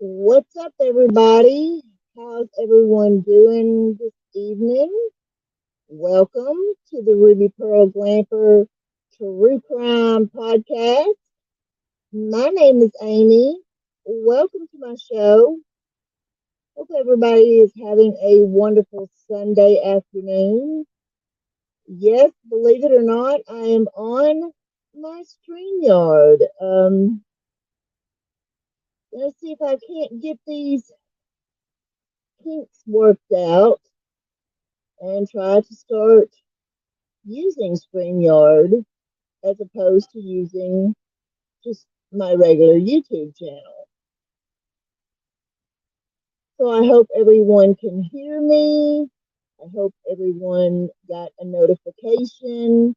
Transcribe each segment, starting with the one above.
What's up, everybody? How's everyone doing this evening? Welcome to the Ruby Pearl Glamper True Crime Podcast. My name is Amy. Welcome to my show. Hope everybody is having a wonderful Sunday afternoon. Yes, believe it or not, I am on my StreamYard. Let's see if I can't get these kinks worked out and try to start using StreamYard as opposed to using just my regular YouTube channel. So I hope everyone can hear me. I hope everyone got a notification.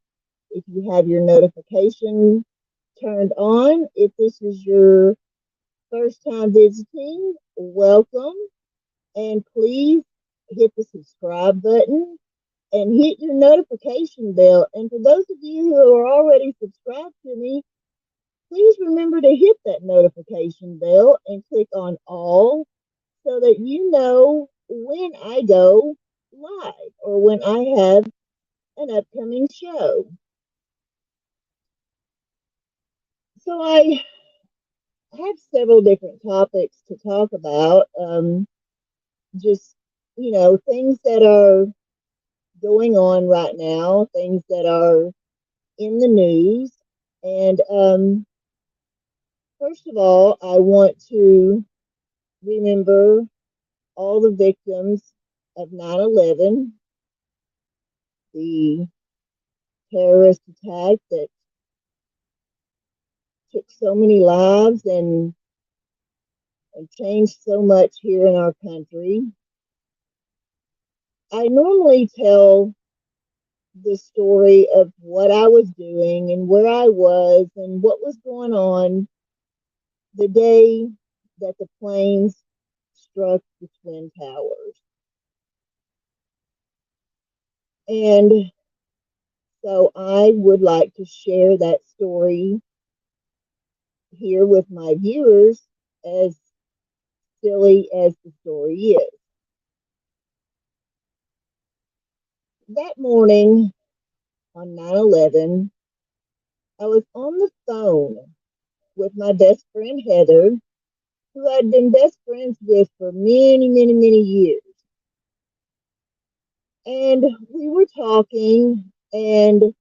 If you have your notification turned on, if this is your first time visiting, welcome. And please hit the subscribe button and hit your notification bell. And for those of you who are already subscribed to me, please remember to hit that notification bell and click on all so that you know when I go live or when I have an upcoming show. So I have several different topics to talk about. Just, things that are going on right now, things that are in the news. And first of all, I want to remember all the victims of 9/11, the terrorist attack that took so many lives and changed so much here in our country. I normally tell the story of what I was doing and where I was and what was going on the day that the planes struck the Twin Towers. And so I would like to share that story here with my viewers, as silly as the story is. That morning on 9/11, I was on the phone with my best friend Heather, who I'd been best friends with for many, many, many years. And we were talking, and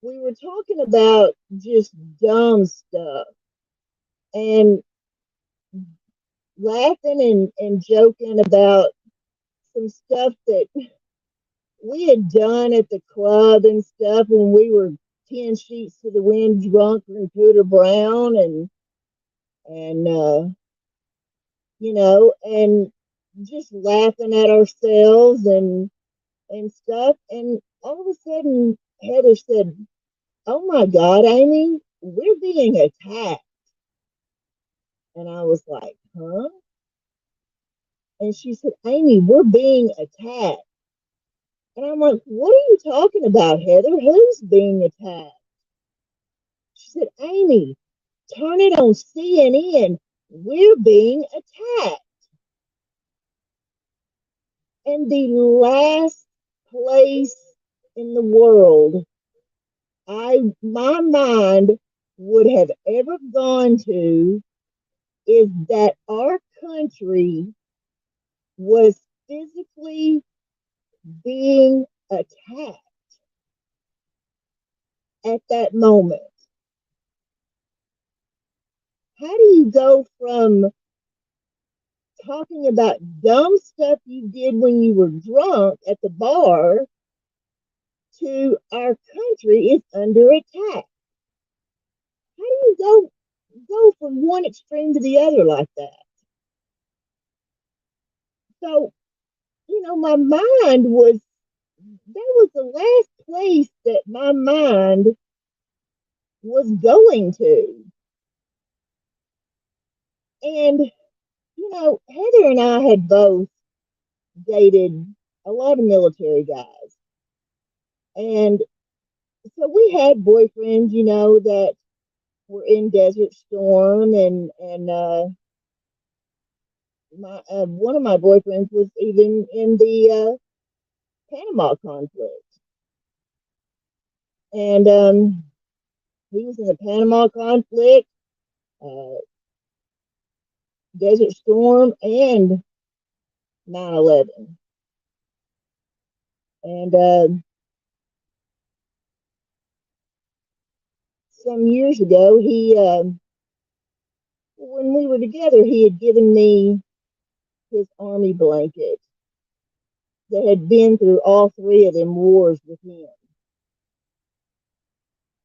we were talking about just dumb stuff and laughing and joking about some stuff that we had done at the club and stuff when we were 10 sheets to the wind drunk and Cooter Brown and and just laughing at ourselves and stuff. And all of a sudden, Heather said, "Oh my God, Amy, we're being attacked." And I was like, "Huh?" And she said, "Amy, we're being attacked." And I'm like, "What are you talking about, Heather? Who's being attacked?" She said, "Amy, turn it on CNN. We're being attacked." And the last place in the world my mind would have ever gone to is that our country was physically being attacked at that moment. How do you go from talking about dumb stuff you did when you were drunk at the bar to our country is under attack? How do you go from one extreme to the other like that? So, my mind was that was the last place that my mind was going to. And, Heather and I had both dated a lot of military guys. And so we had boyfriends, that were in Desert Storm and my one of my boyfriends was even in the Panama conflict, and he was in the Panama conflict, uh, Desert Storm, and 9/11. And some years ago, he when we were together, he had given me his army blanket that had been through all three of them wars with him.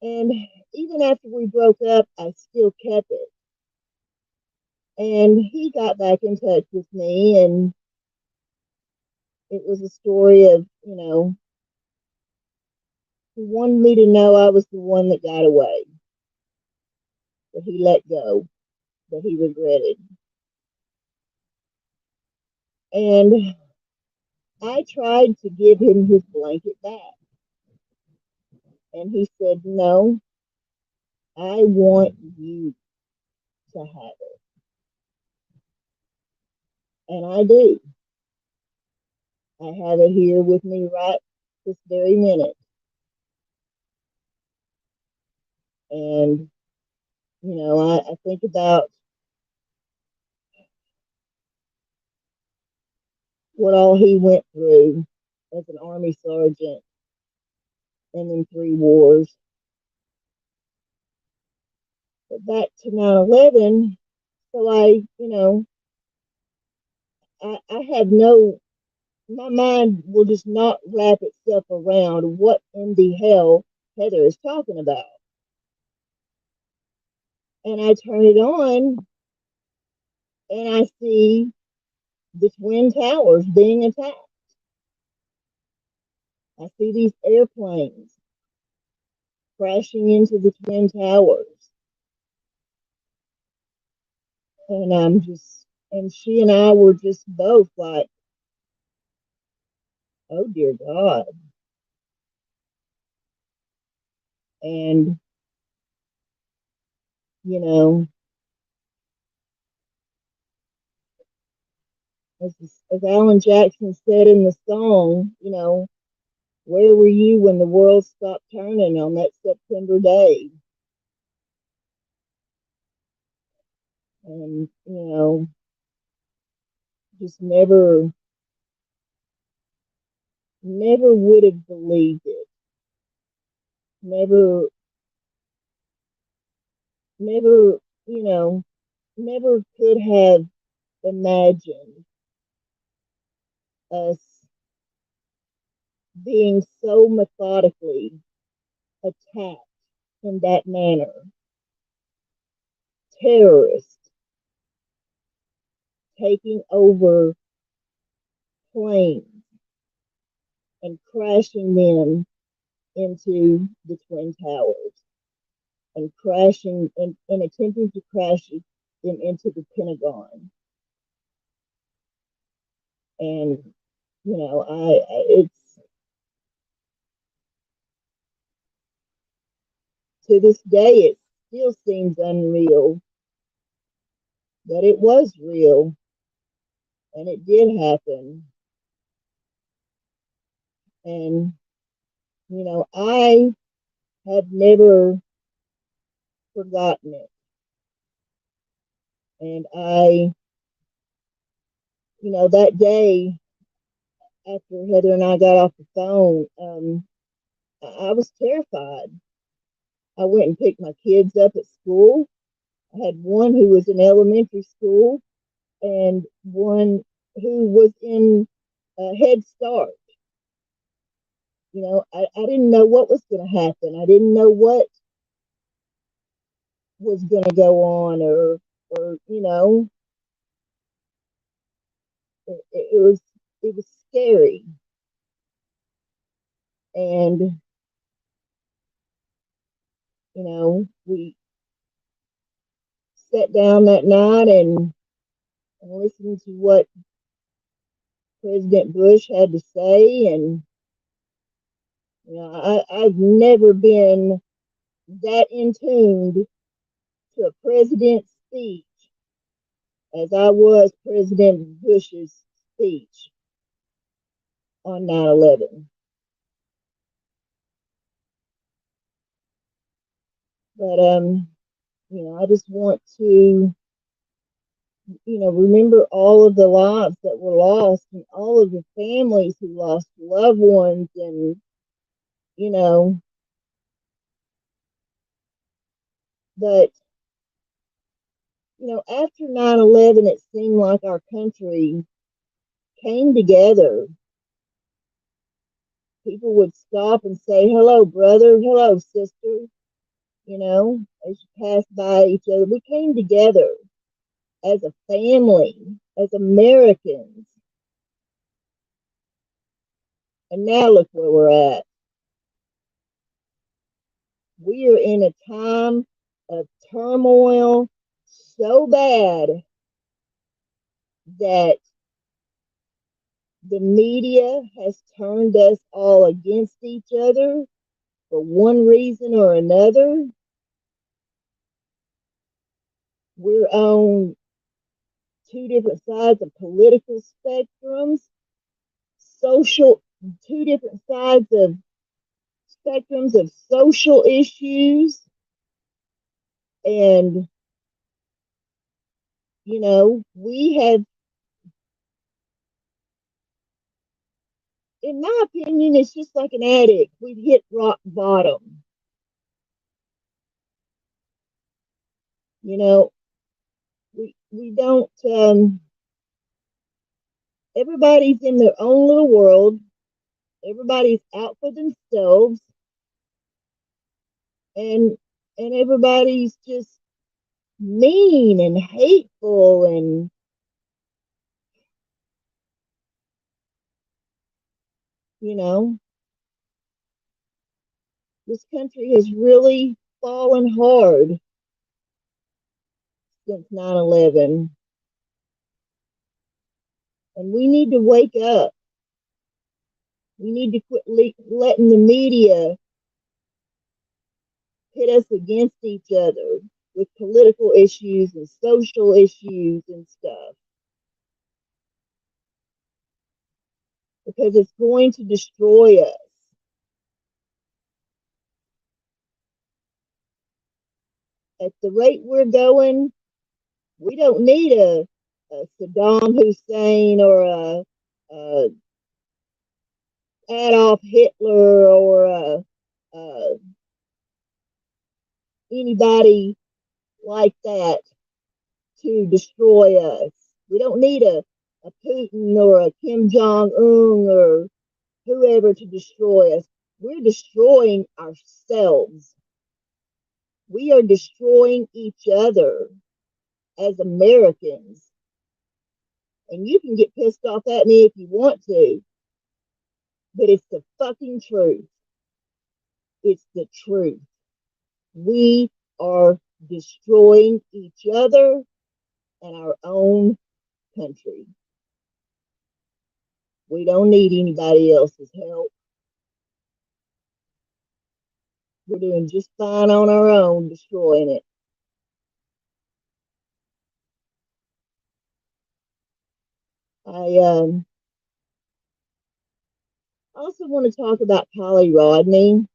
And even after we broke up, I still kept it. And he got back in touch with me, and it was a story of, he wanted me to know I was the one that got away, that he let go, that he regretted. And I tried to give him his blanket back. And he said, no, I want you to have it. And I do. I have it here with me right this very minute. And, I think about what all he went through as an Army sergeant in them three wars. But back to 9/11, so I have my mind will just not wrap itself around what in the hell Heather is talking about. And I turn it on and I see the Twin Towers being attacked. I see these airplanes crashing into the Twin Towers. And she and I were just both like, oh dear God. And, you know, as Alan Jackson said in the song, where were you when the world stopped turning on that September day? And, just never would have believed it. Never, never, never could have imagined us being so methodically attacked in that manner. Terrorists taking over planes and crashing them into the Twin Towers and crashing and attempting to crash them into the Pentagon. And, it's to this day, it still seems unreal that it was real and it did happen. And, I have never forgotten it. And that day after Heather and I got off the phone, I was terrified. I went and picked my kids up at school. I had one who was in elementary school and one who was in Head Start. I didn't know what was going to happen. I didn't know what was going to go on, or it was scary. And we sat down that night and listened to what President Bush had to say. And I've never been that in tuned to a president's speech as I was President Bush's speech on 9/11. But I just want to, remember all of the lives that were lost and all of the families who lost loved ones, and you know, but after 9/11, it seemed like our country came together. People would stop and say, "Hello, brother. Hello, sister." As you pass by each other, we came together as a family, as Americans. And now look where we're at. We are in a time of turmoil so bad that the media has turned us all against each other for one reason or another. We're on two different sides of political spectrums, two different sides of spectrums of social issues. And, we have, in my opinion, it's just like an addict. We've hit rock bottom. We don't, everybody's in their own little world. Everybody's out for themselves. And everybody's just mean and hateful, and this country has really fallen hard since 9/11, and we need to wake up. We need to quit letting the media pit us against each other with political issues and social issues and stuff, because it's going to destroy us. At the rate we're going, we don't need a Saddam Hussein or a Adolf Hitler or anybody like that to destroy us. We don't need a Putin or a Kim Jong-un or whoever to destroy us. We're destroying ourselves. We are destroying each other as Americans. And you can get pissed off at me if you want to, but it's the fucking truth. It's the truth. We are destroying each other and our own country. We don't need anybody else's help. We're doing just fine on our own, destroying it. I also want to talk about Kylie Rodney,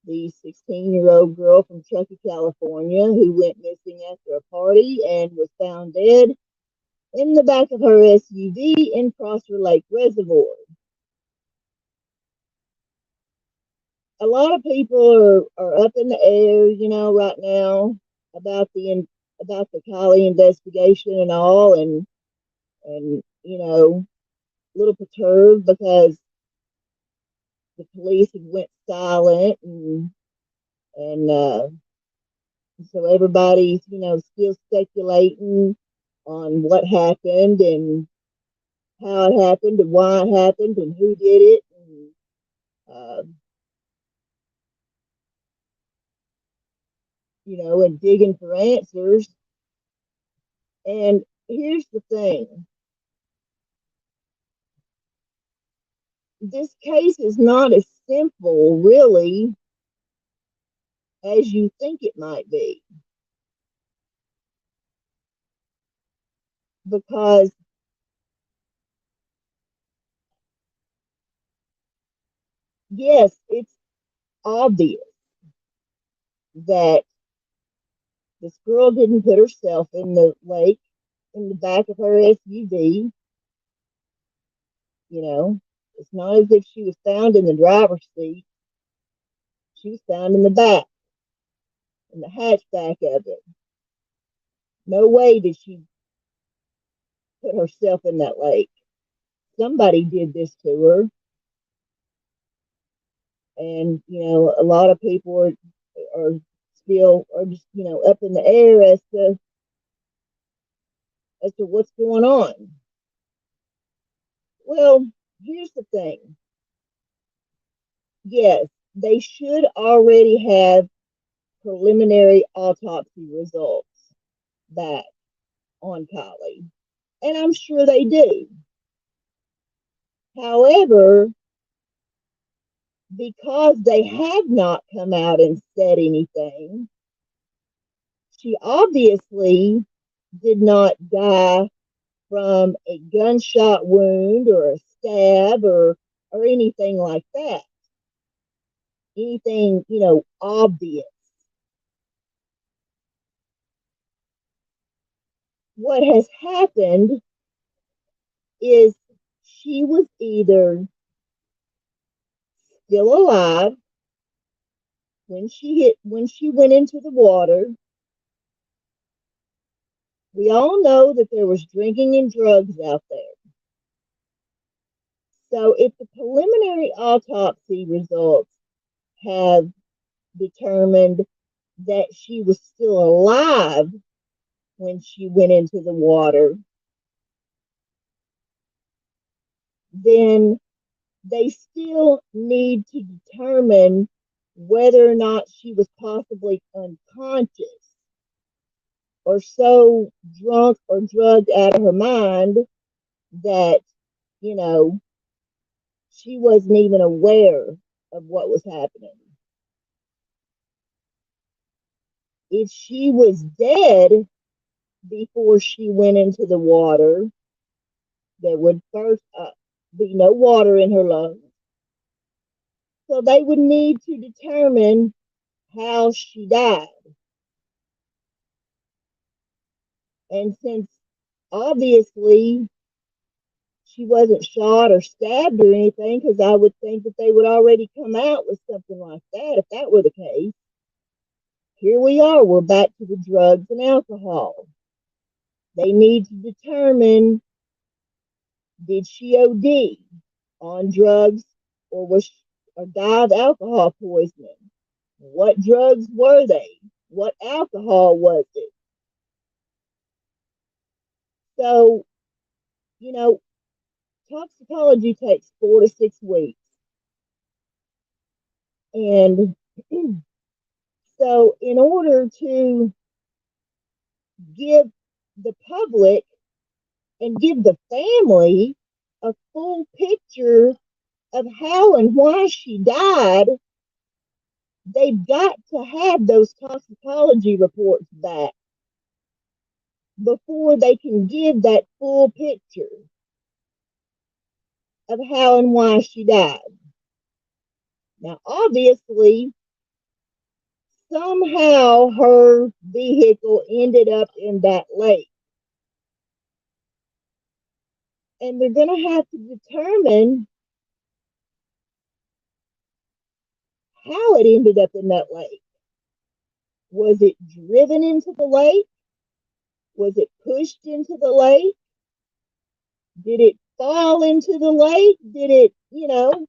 the 16-year-old girl from Truckee, California, who went missing after a party and was found dead in the back of her SUV in Prosser Lake Reservoir. A lot of people are up in the air, right now about the Kylie investigation and all, and a little perturbed because the police had went silent, and so everybody's still speculating on what happened and how it happened and why it happened and who did it, and digging for answers. And here's the thing. This case is not as simple, really, as you think it might be. because yes, it's obvious that this girl didn't put herself in the lake in the back of her SUV. You know, it's not as if she was found in the driver's seat. She was found in the back, in the hatchback of it. No way did she put herself in that lake. Somebody did this to her. And, you know, a lot of people are still are just, you know, up in the air as to what's going on. Well, here's the thing. Yes, they should already have preliminary autopsy results back on Kylie. And I'm sure they do. However, because they have not come out and said anything, she obviously did not die from a gunshot wound or a stab or anything like that. Anything, you know, obvious. What has happened is she was either still alive when she went into the water. We all know that there was drinking and drugs out there. So if the preliminary autopsy results have determined that she was still alive when she went into the water, then they still need to determine whether or not she was possibly unconscious or so drunk or drugged out of her mind that, you know, she wasn't even aware of what was happening. If she was dead before she went into the water, there would first be no water in her lungs. So they would need to determine how she died. And since obviously she wasn't shot or stabbed or anything, because I would think that they would already come out with something like that if that were the case. Here we are, we're back to the drugs and alcohol. They need to determine, did she OD on drugs or die of alcohol poisoning? What drugs were they? What alcohol was it? So, you know, toxicology takes 4 to 6 weeks. And so, in order to give the public and give the family a full picture of how and why she died, they've got to have those toxicology reports back before they can give that full picture of how and why she died. Now, obviously, somehow her vehicle ended up in that lake. And they're going to have to determine how it ended up in that lake. Was it driven into the lake? Was it pushed into the lake? Did it fall into the lake? Did it, you know,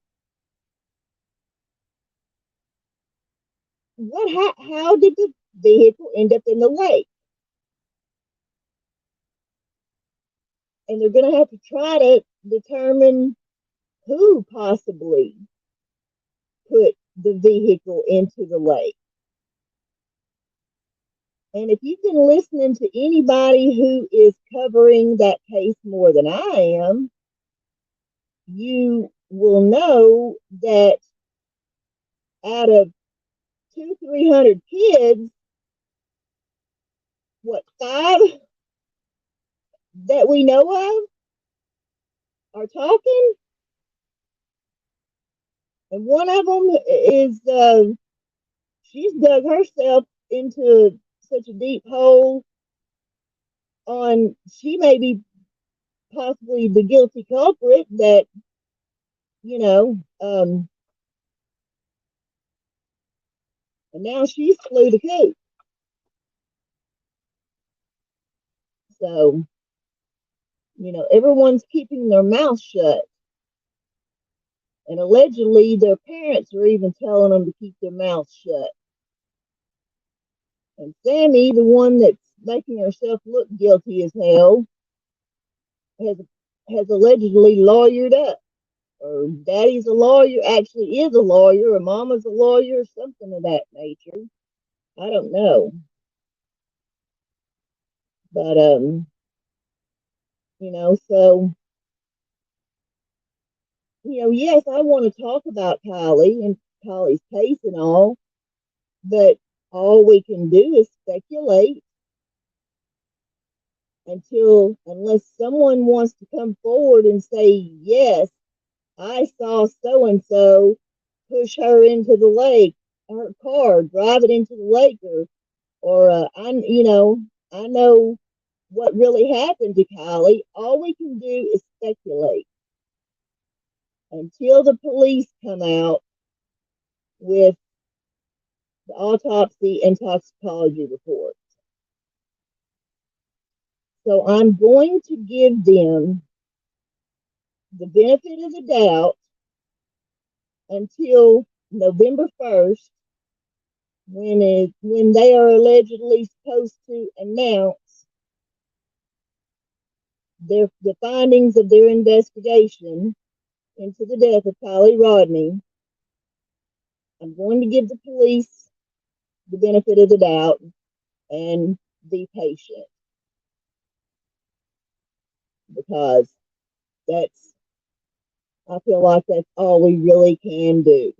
how did the vehicle end up in the lake? And they're going to have to try to determine who possibly put the vehicle into the lake. And if you've been listening to anybody who is covering that case more than I am, you will know that out of 300 kids, what, 5 that we know of are talking. And one of them is she's dug herself into such a deep hole on she may be possibly the guilty culprit that, you know, and now she's flew the coop. So, everyone's keeping their mouth shut. And allegedly, their parents are even telling them to keep their mouth shut. And Sammy, the one that's making herself look guilty as hell, has allegedly lawyered up. Or daddy's a lawyer, actually is a lawyer, or mama's a lawyer, or something of that nature. I don't know. But, so, yes, I want to talk about Kylie and Kylie's case and all, but all we can do is speculate unless someone wants to come forward and say, yes, I saw so and so push her into the lake, her car, drive it into the lake, or I know what really happened to Kylie. All we can do is speculate until the police come out with the autopsy and toxicology report. So I'm going to give them the benefit of the doubt until November 1st, when they are allegedly supposed to announce the findings of their investigation into the death of Kylie Rodney. I'm going to give the police the benefit of the doubt and be patient, because I feel like that's all we really can do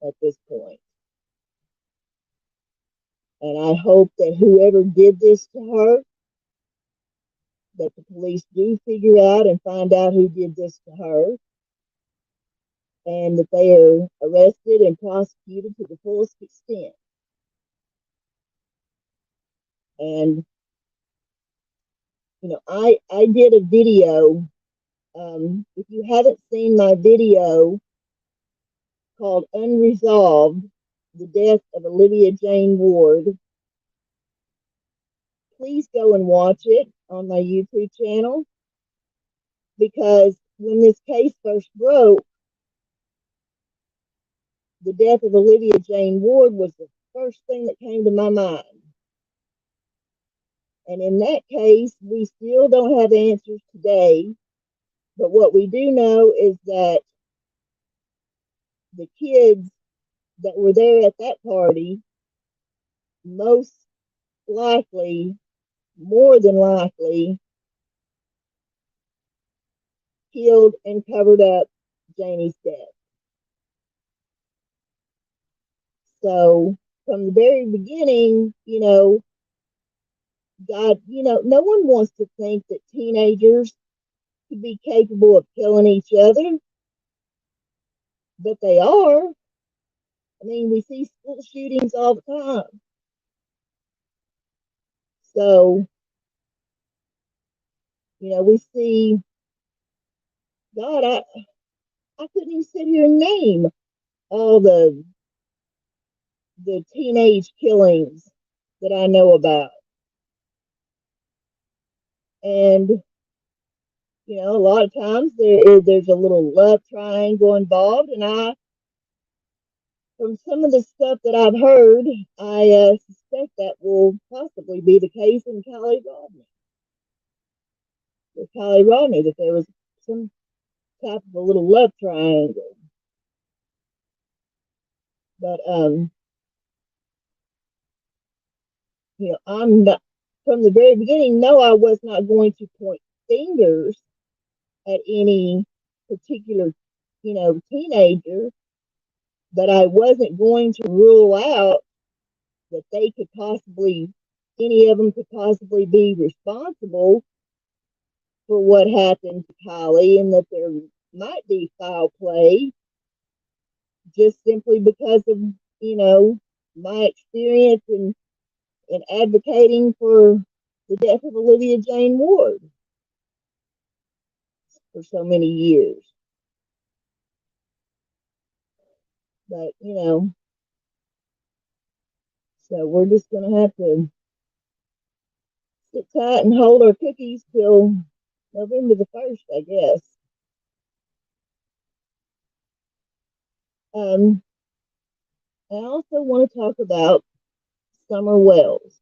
at this point. And I hope that whoever did this to her, that the police do figure out and find out who did this to her, and that they are arrested and prosecuted to the fullest extent. And, I did a video. If you haven't seen my video called Unresolved, the Death of Olivia Jane Ward, please go and watch it on my YouTube channel, because when this case first broke, the death of Olivia Jane Ward was the first thing that came to my mind. And in that case, we still don't have answers today. But what we do know is that the kids that were there at that party, most likely, more than likely, killed and covered up Janie's death. So from the very beginning, God, no one wants to think that teenagers could be capable of killing each other, but they are. I mean, we see school shootings all the time. So, we see, God, I couldn't even sit here and name all the teenage killings that I know about. And, a lot of times there's a little love triangle involved. And from some of the stuff that I've heard, I suspect that will possibly be the case in Kylie Rodney. With Kylie Rodney, that there was some type of a little love triangle. But, I'm not, from the very beginning, no, I was not going to point fingers at any particular, teenager, but I wasn't going to rule out that any of them could possibly be responsible for what happened to Kylie and that there might be foul play just simply because of, my experience in advocating for the death of Olivia Jane Ward for so many years. But, so we're just going to have to sit tight and hold our cookies till November the 1st, I guess. I also want to talk about Summer Wells.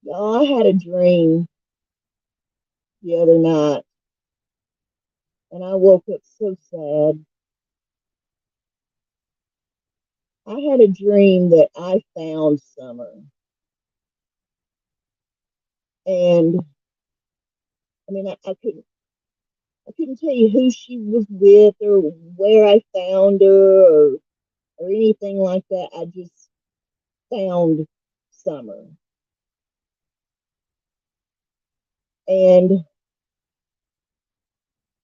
Y'all, I had a dream the other night, and I woke up so sad. I had a dream that I found Summer. And I mean, I couldn't tell you who she was with or where I found her or anything like that. I just found Summer. And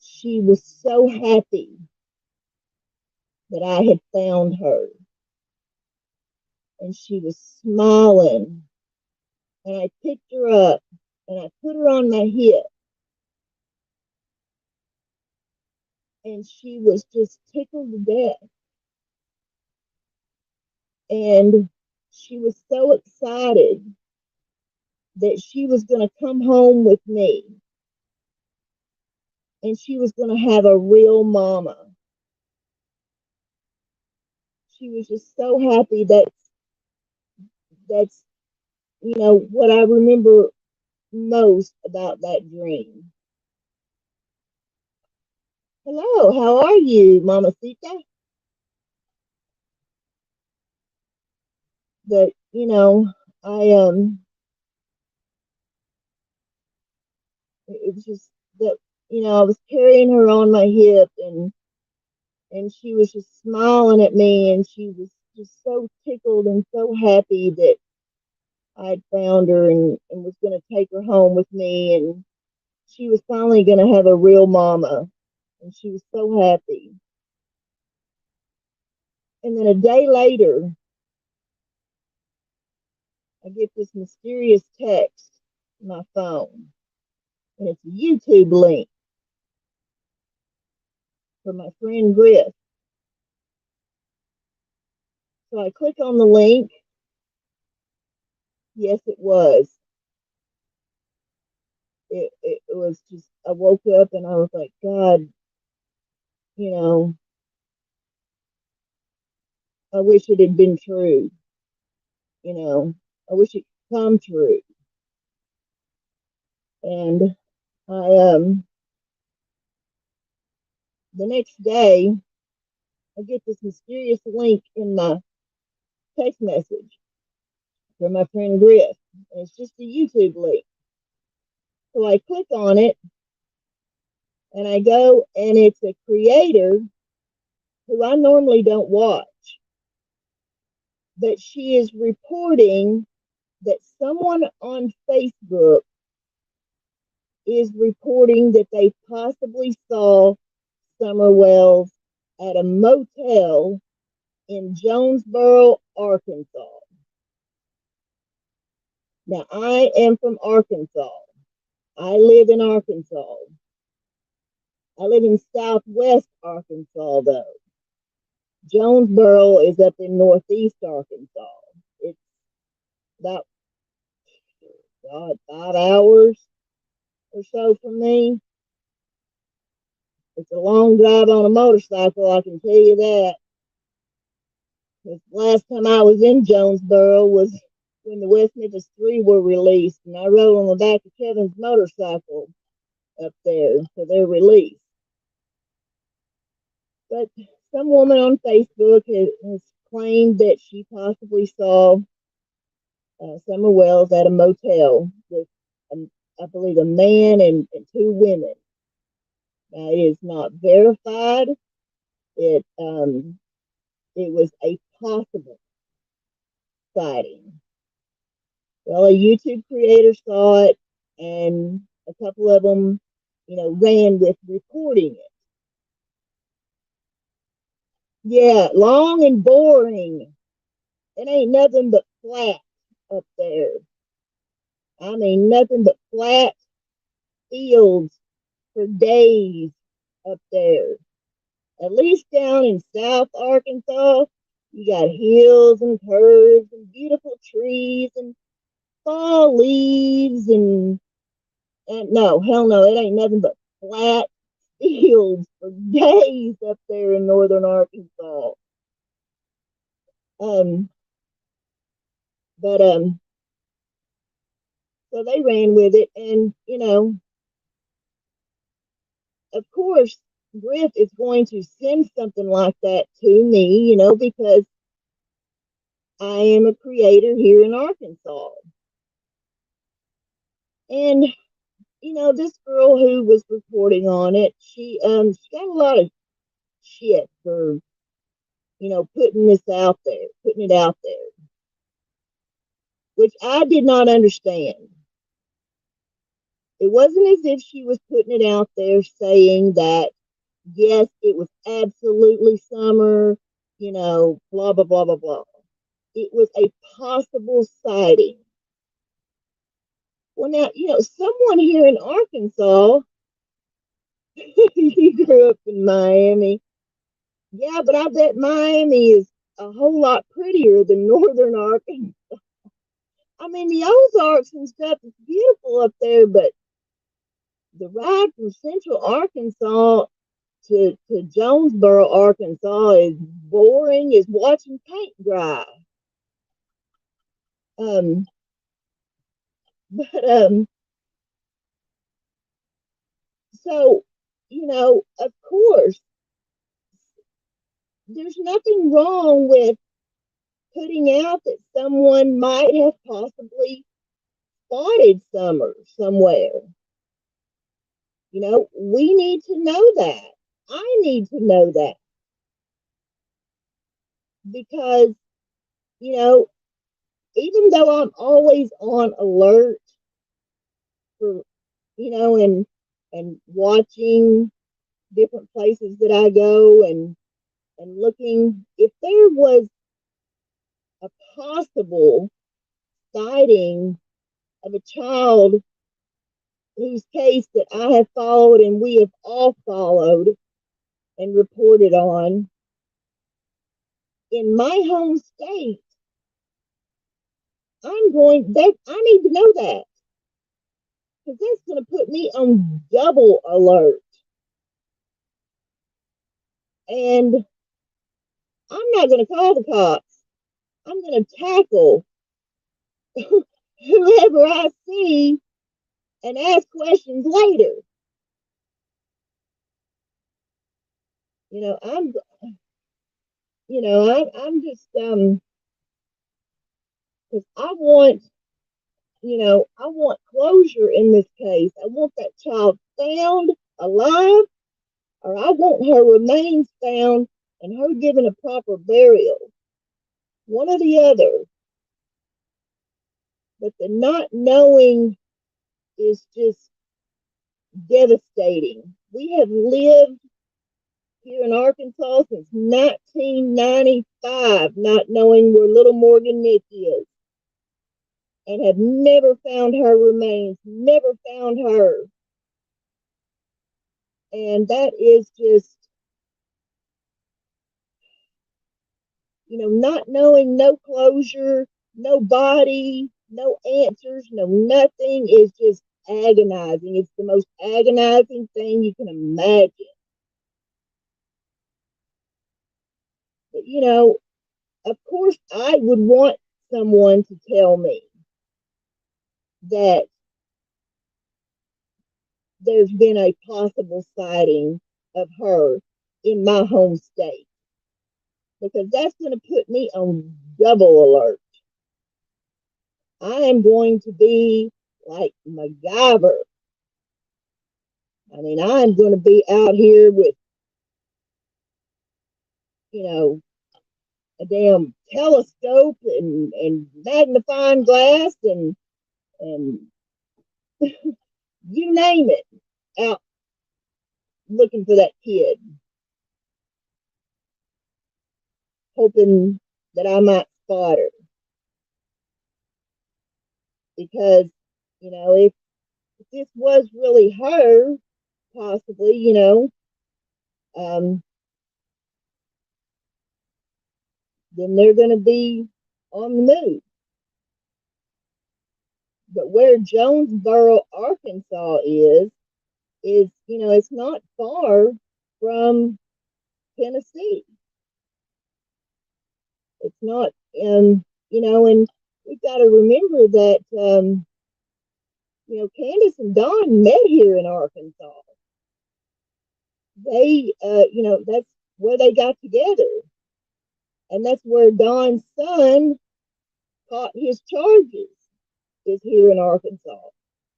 she was so happy that I had found her. And she was smiling. And I picked her up and I put her on my hip. And she was just tickled to death. And she was so excited that she was going to come home with me. And she was going to have a real mama. She was just so happy. That's what I remember most about that dream. Hello, how are you, Mamacita? But I it was just that I was carrying her on my hip and she was just smiling at me and she was just so tickled and so happy that I'd found her and was going to take her home with me and she was finally going to have a real mama and she was so happy. And then a day later, I get this mysterious text on my phone and it's a YouTube link from my friend Griff. So I click on the link. Yes, it was. It was just, I woke up and I was like, God, I wish it had been true. I wish it could come true. And I, the next day, I get this mysterious link in my text message from my friend Griff. And it's just a YouTube link. So I click on it and I go, and it's a creator who I normally don't watch. But she is reporting that someone on Facebook is reporting that they possibly saw Summer Wells at a motel in Jonesboro, Arkansas. Now, I am from Arkansas. I live in Arkansas. I live in southwest Arkansas, though. Jonesboro is up in northeast Arkansas. It's about 5 hours or so from me. It's a long drive on a motorcycle, I can tell you that. The last time I was in Jonesboro was when the West Memphis Three were released, and I rode on the back of Kevin's motorcycle up there for their release. But some woman on Facebook has claimed that she possibly saw Summer Wells at a motel with, I believe, a man and two women. Now, it is not verified. It was a possible sighting. Well, a YouTube creator saw it, and a couple of them, ran with reporting it. Yeah, long and boring. It ain't nothing but flat up there. I mean, nothing but flat fields for days up there. At least down in South Arkansas, you got hills and curves and beautiful trees and fall leaves and no, hell no, it ain't nothing but flat fields for days up there in northern Arkansas. Um, but so they ran with it, and of course, Griff is going to send something like that to me, because I am a creator here in Arkansas. And, this girl who was reporting on it, she got a lot of shit for, putting it out there, which I did not understand. It wasn't as if she was putting it out there saying that, yes, it was absolutely summer, blah, blah, blah, blah, blah. It was a possible sighting. Well, now, someone here in Arkansas, he grew up in Miami. Yeah, but I bet Miami is a whole lot prettier than northern Arkansas. I mean, the Ozarks and stuff is beautiful up there, but the ride from central Arkansas to Jonesboro, Arkansas is boring as watching paint dry. But so, of course, there's nothing wrong with putting out that someone might have possibly spotted summer somewhere. We need to know that. I need to know that. Because, even though I'm always on alert for, and watching different places that I go and looking, if there was a possible sighting of a child whose case that I have followed and we have all followed and reported on in my home state, I need to know that, because that's going to put me on double alert. And I'm not going to call the cops. I'm going to tackle whoever I see and ask questions later. I'm just because I want closure in this case. I want that child found alive, or I want her remains found and her given a proper burial. One or the other. But the not knowing is just devastating. We have lived here in Arkansas since 1995, not knowing where little Morgan Nick is, and have never found her remains, never found her. And that is just, not knowing, no closure, no body, no answers, no nothing, is just agonizing. It's the most agonizing thing you can imagine. But, of course, I would want someone to tell me that there's been a possible sighting of her in my home state, because that's going to put me on double alert. I am going to be like MacGyver. I mean, I'm going to be out here with, a damn telescope and magnifying glass and you name it, out looking for that kid, hoping that I might spot her. Because, if this was really her, possibly, um, then they're going to be on the move. But where Jonesboro, Arkansas it's not far from Tennessee. It's not, and we've got to remember that, Candace and Don met here in Arkansas. They, that's where they got together. And that's where Don's son caught his charges, is here in Arkansas,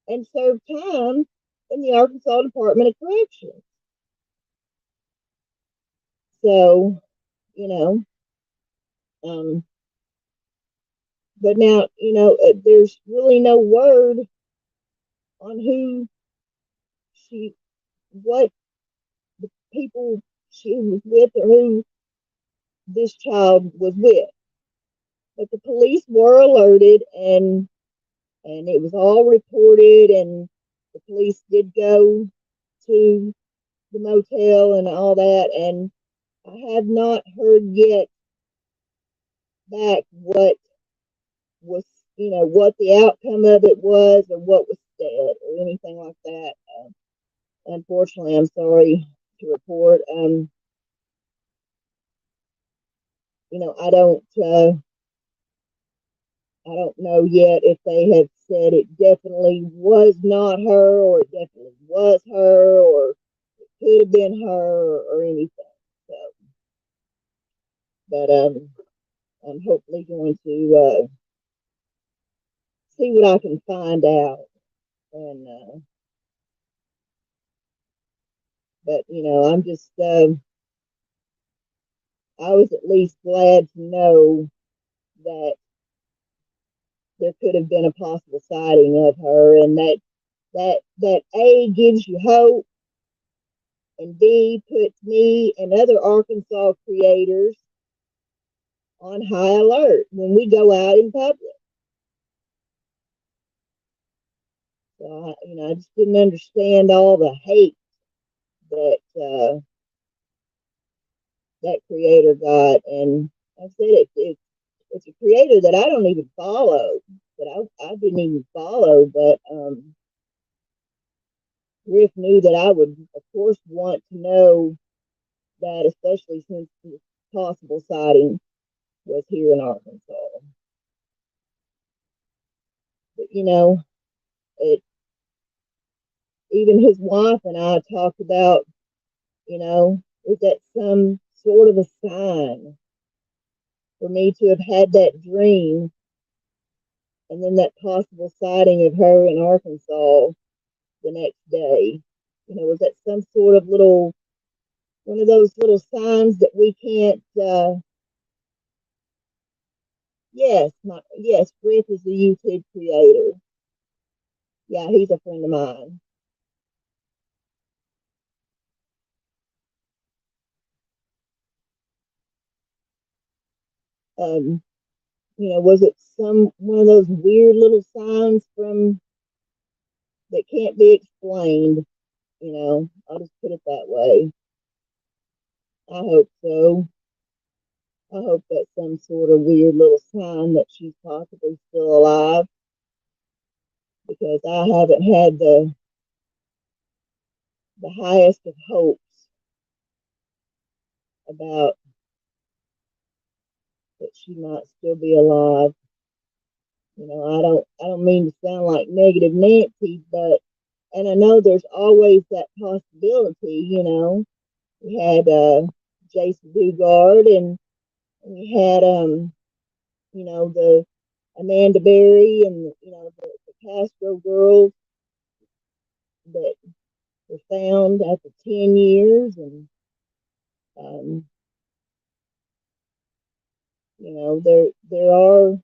and served time in the Arkansas Department of Corrections. So, um, but now, there's really no word on what the people she was with or who this child was with. But the police were alerted, and it was all reported, and the police did go to the motel and all that, and I have not heard yet back what was, what the outcome of it was, or what was said, or anything like that. Unfortunately, I'm sorry to report. I don't know yet if they have said it definitely was not her, or it definitely was her, or it could have been her, or anything. So, but I'm hopefully going to see what I can find out, and but I'm just I was at least glad to know that there could have been a possible sighting of her, and that A, gives you hope, and B, puts me and other Arkansas creators on high alert when we go out in public. So I just didn't understand all the hate that that creator got, and I said it's a creator that I don't even follow, that I didn't even follow, but Rick knew that I would, of course, want to know that, especially since the possible sighting was here in Arkansas. But it even his wife and I talked about, is that some sort of a sign for me to have had that dream, and then that possible sighting of her in Arkansas the next day? Was that some sort of one of those little signs that we can't? Yes, Griff is the YouTube creator. Yeah, he's a friend of mine. Was it one of those weird little signs from that can't be explained? I'll just put it that way. I hope so. I hope that's some sort of weird little sign that she's possibly still alive, because I haven't had the highest of hopes about that she might still be alive. I don't mean to sound like negative Nancy, but, and I know there's always that possibility. We had Jason Dugard, and we had the Amanda Berry, and the Castro girls that were found after 10 years, and um, there are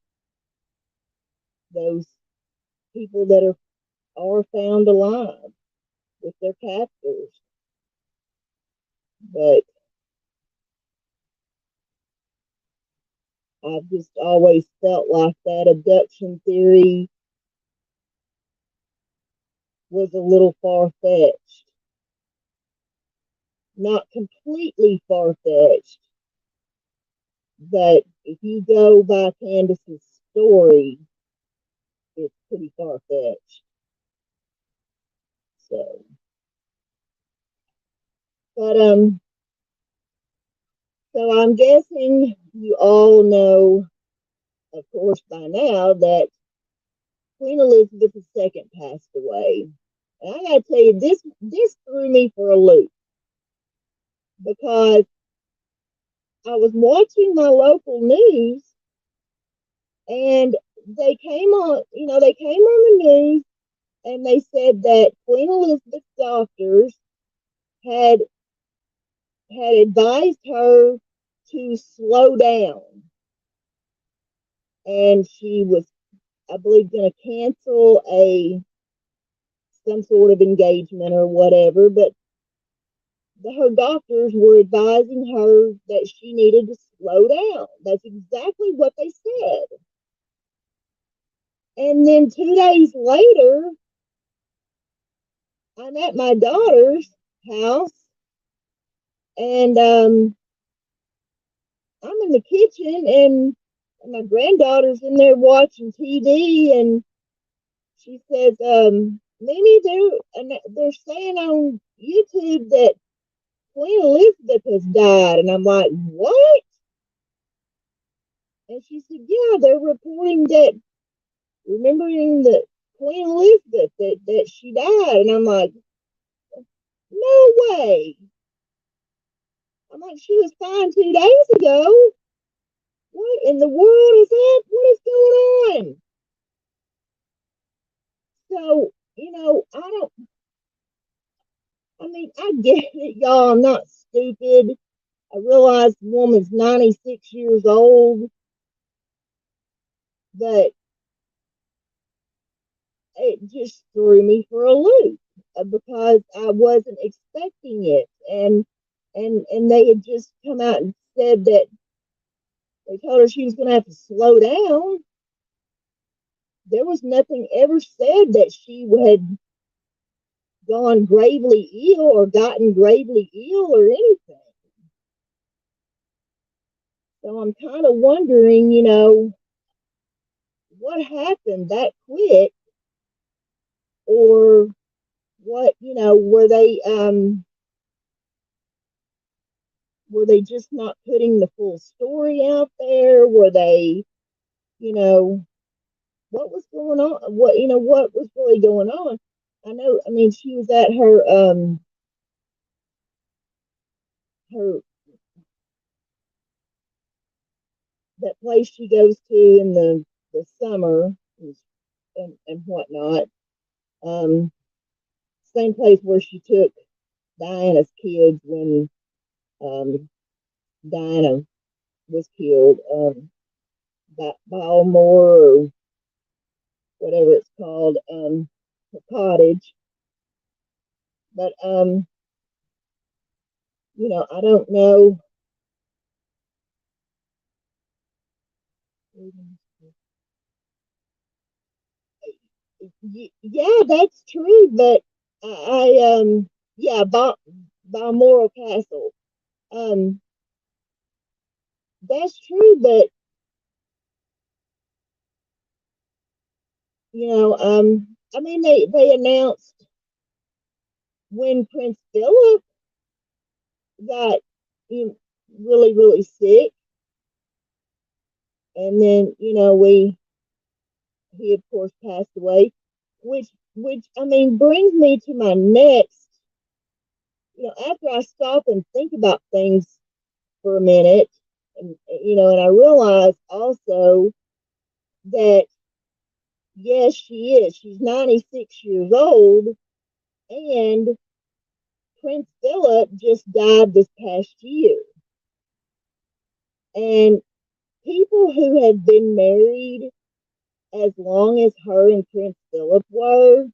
those people that are found alive with their captors, but I've just always felt like that abduction theory was a little far-fetched. Not completely far-fetched, but if you go by Candace's story, it's pretty far-fetched. So, but so I'm guessing you all know, of course, by now that Queen Elizabeth II passed away. And I gotta tell you, this threw me for a loop because I was watching my local news and they came on the news and they said that Queen Elizabeth's doctors had advised her to slow down, and she was, I believe, going to cancel some sort of engagement or whatever. But her doctors were advising her that she needed to slow down. That's exactly what they said. And then 2 days later, I'm at my daughter's house, and I'm in the kitchen, and my granddaughter's in there watching TV, and she says, Mimi, they're saying on YouTube that Queen Elizabeth has died. And I'm like, what? And she said, yeah, they're reporting that, remembering that Queen Elizabeth, that she died. And I'm like, no way. I'm like, she was fine 2 days ago. What in the world is that? What is going on? So, I get it, y'all. I'm not stupid. I realize the woman's 96 years old, but it just threw me for a loop because I wasn't expecting it. And they had just come out and said that they told her she was going to have to slow down. There was nothing ever said that she had gone gravely ill or gotten gravely ill or anything. So I'm kind of wondering, what happened that quick, or what, were they just not putting the full story out there? Were they, what was going on? What was really going on? She was at her that place she goes to in the summer and whatnot. Same place where she took Diana's kids when Diana was killed, by Balmore or whatever it's called, the cottage. But I don't know. Yeah, that's true. But yeah, Balmoral Castle. Um, that's true. But they announced when Prince Philip got really, really sick, and then he of course passed away, which brings me to my next. After I stop and think about things for a minute, and I realize also that yes, she is. She's 96 years old, and Prince Philip just died this past year. And people who have been married as long as her and Prince Philip were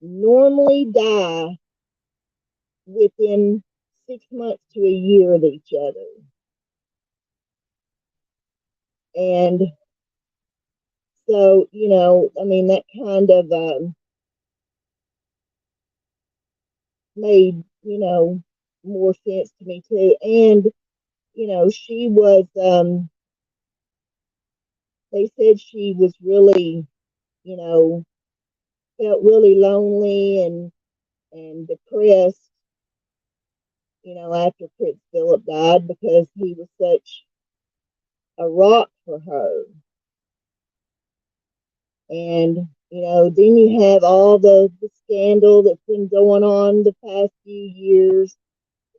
normally die within 6 months to a year of each other. And so, I mean, that kind of made, more sense to me too. And, she was, they said she was really, felt really lonely and depressed, after Prince Philip died because he was such a rock for her. And, then you have all the scandal that's been going on the past few years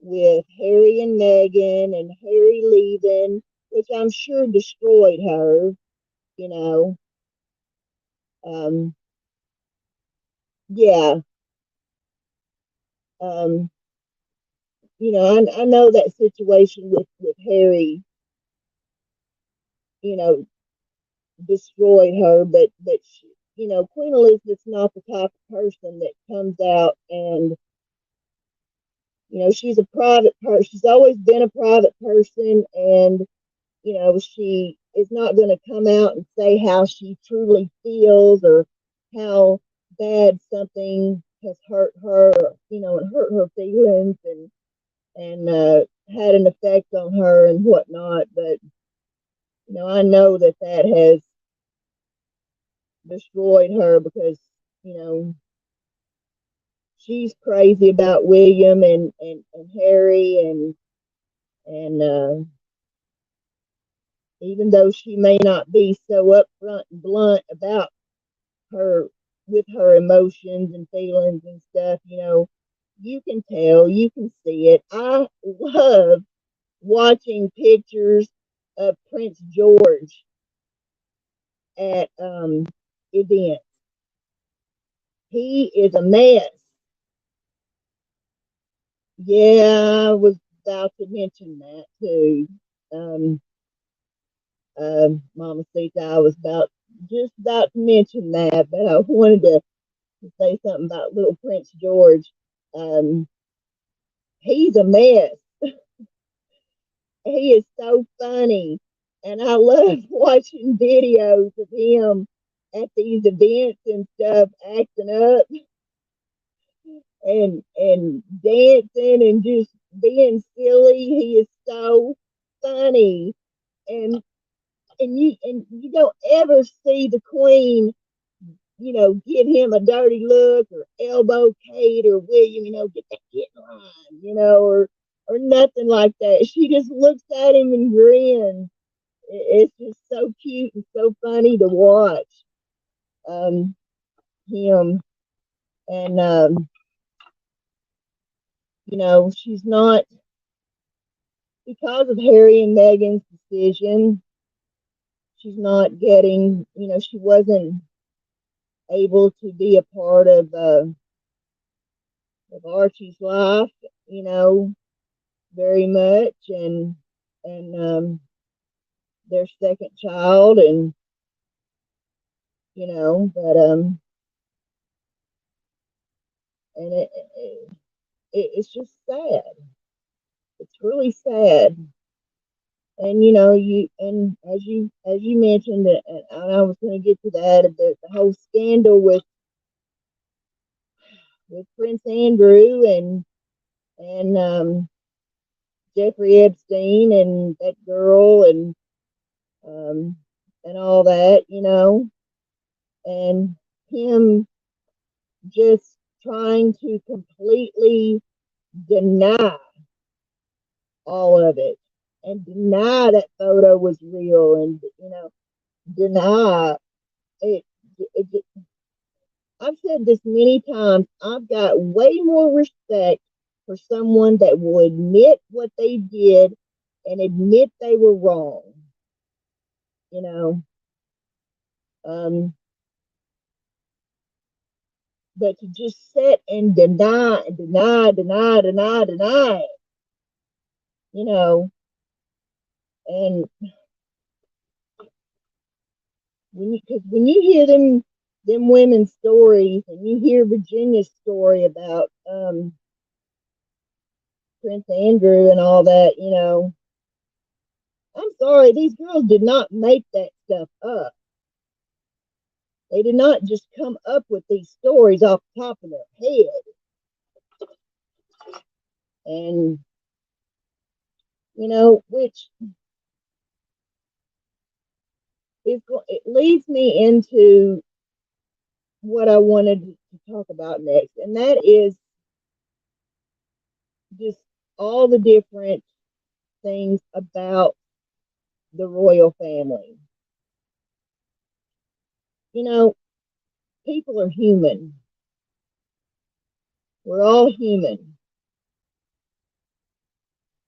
with Harry and Meghan and Harry leaving, which I'm sure destroyed her, you know. Um, yeah. Um, I know that situation with Harry, you know, destroyed her, but she, Queen Elizabeth's not the type of person that comes out and she's a private person. She's always been a private person, and she is not going to come out and say how she truly feels or how bad something has hurt her, and hurt her feelings and had an effect on her and whatnot. But I know that has destroyed her because she's crazy about William and Harry and even though she may not be so upfront and blunt about her with her emotions and feelings and stuff, you can tell, you can see it. I love watching pictures of Prince George at events. He is a mess. Yeah, I was about to mention that too. Um, Mama Sita, I was just about to mention that, but I wanted to say something about little Prince George. Um, he's a mess. He is so funny, and I love watching videos of him at these events and stuff, acting up and dancing and just being silly. He is so funny, and and you don't ever see the Queen, give him a dirty look or elbow Kate or William, get that kid in line, or nothing like that. She just looks at him and grins. It's just so cute and so funny to watch um, him. And, she's not, because of Harry and Meghan's decision, she's not getting, she wasn't able to be a part of Archie's life, very much, and their second child, and but and it's just sad. It's really sad, and you and as you mentioned, and I was going to get to that, the whole scandal with Prince Andrew and Jeffrey Epstein and that girl um, and all that, and him just trying to completely deny all of it and deny that photo was real and deny it, it. I've said this many times. I've got way more respect for someone that will admit what they did and admit they were wrong. You know, um, but to just sit and deny it, and when you hear them women's stories, and you hear Virginia's story about Prince Andrew and all that, I'm sorry, these girls did not make that stuff up. They did not just come up with these stories off the top of their head. And, which it leads me into what I wanted to talk about next, and that is just all the different things about the royal family. People are human. We're all human.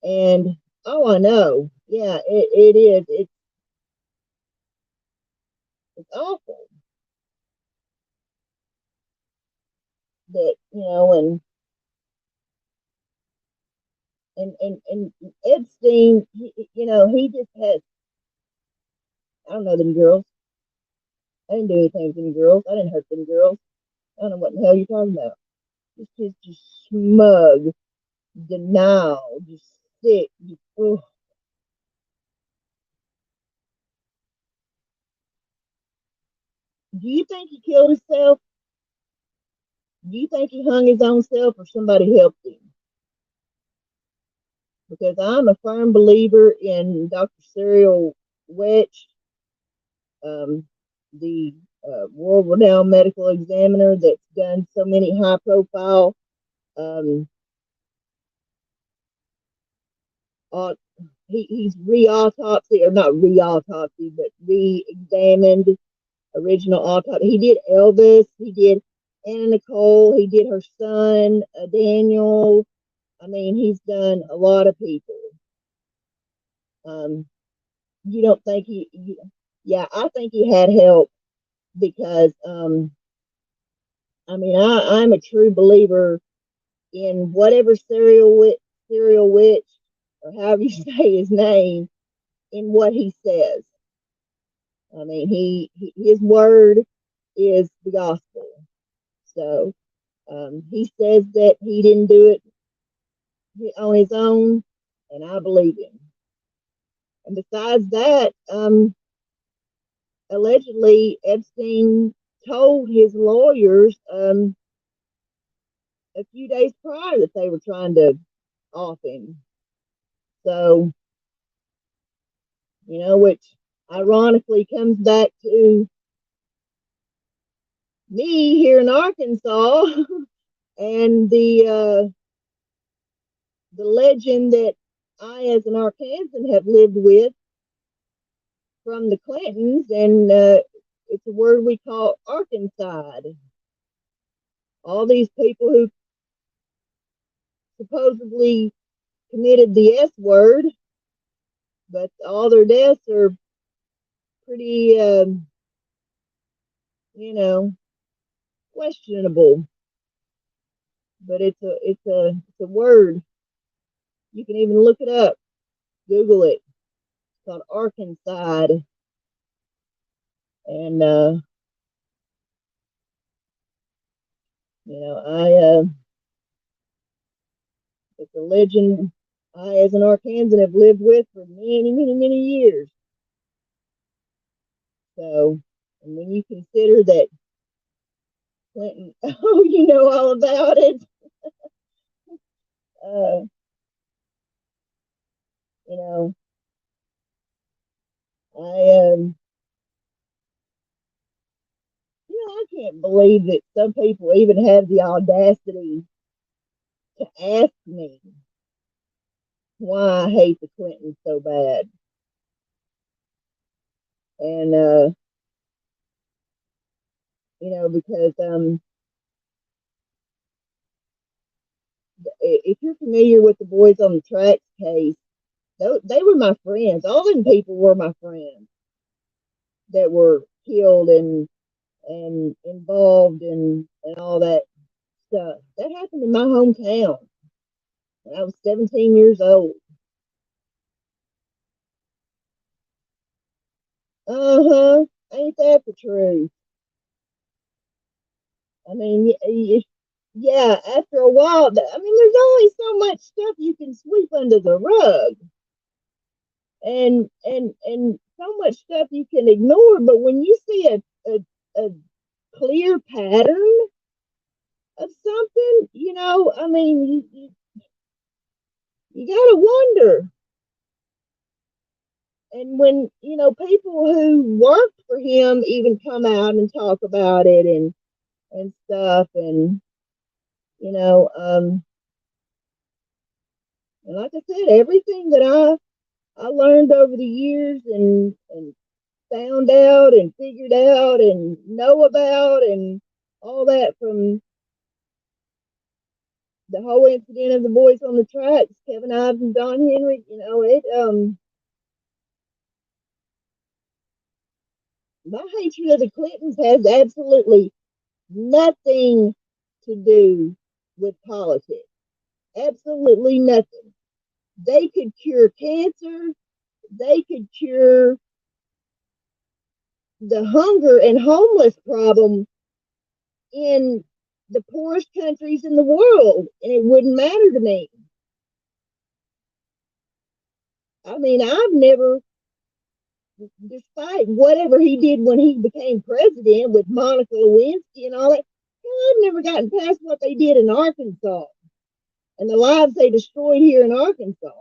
And I know, yeah, it is. It's awful that, and Epstein, he just has, I don't know them girls. I didn't do anything with them girls. I didn't hurt them girls. I don't know what the hell you're talking about. This kid's just smug, denial, just sick. Ugh. Do you think he killed himself? Do you think he hung his own self, or somebody helped him? Because I'm a firm believer in Dr. Cyril Wetch, the world-renowned medical examiner that's done so many high-profile um, he's re-autopsy, or not re-autopsy, but re-examined original autopsy. He did Elvis, he did Anna Nicole, he did her son, Daniel. I mean, he's done a lot of people. You don't think yeah, I think he had help because, I'm a true believer in whatever serial witch, or however you say his name, in what he says. I mean, his word is the gospel. So he says that he didn't do it on his own, and I believe him. And besides that, allegedly Epstein told his lawyers a few days prior that they were trying to off him. So, which ironically comes back to me here in Arkansas and the legend that I, as an Arkansan, have lived with from the Clintons, and it's a word we call Arkansas. All these people who supposedly committed the S word, but all their deaths are pretty, questionable. But it's a word. You can even look it up, Google it. It's called Arkansas, and it's a legend I, as an Arkansan, have lived with for many, many, many years. So, and when you consider that Clinton, oh, you know all about it. Uh, you know, I I can't believe that some people even have the audacity to ask me why I hate the Clintons so bad. And because if you're familiar with the Boys on the Tracks case, they were my friends. All them people were my friends that were killed and involved and all that stuff. That happened in my hometown when I was 17 years old. Uh-huh. Ain't that the truth? I mean, yeah, after a while, I mean, there's only so much stuff you can sweep under the rug, and so much stuff you can ignore. But when you see a clear pattern of something, I mean, you gotta wonder. And when people who worked for him even come out and talk about it and stuff, and and like I said, everything that I learned over the years and found out and figured out and know about and all that from the whole incident of the boys on the tracks, Kevin Ives and Don Henry, it my hatred of the Clintons has absolutely nothing to do with politics. Absolutely nothing. They could cure cancer. They could cure the hunger and homeless problem in the poorest countries in the world, and it wouldn't matter to me. I mean, I've never, despite whatever he did when he became president with Monica Lewinsky and all that, I've never gotten past what they did in Arkansas and the lives they destroyed here in Arkansas.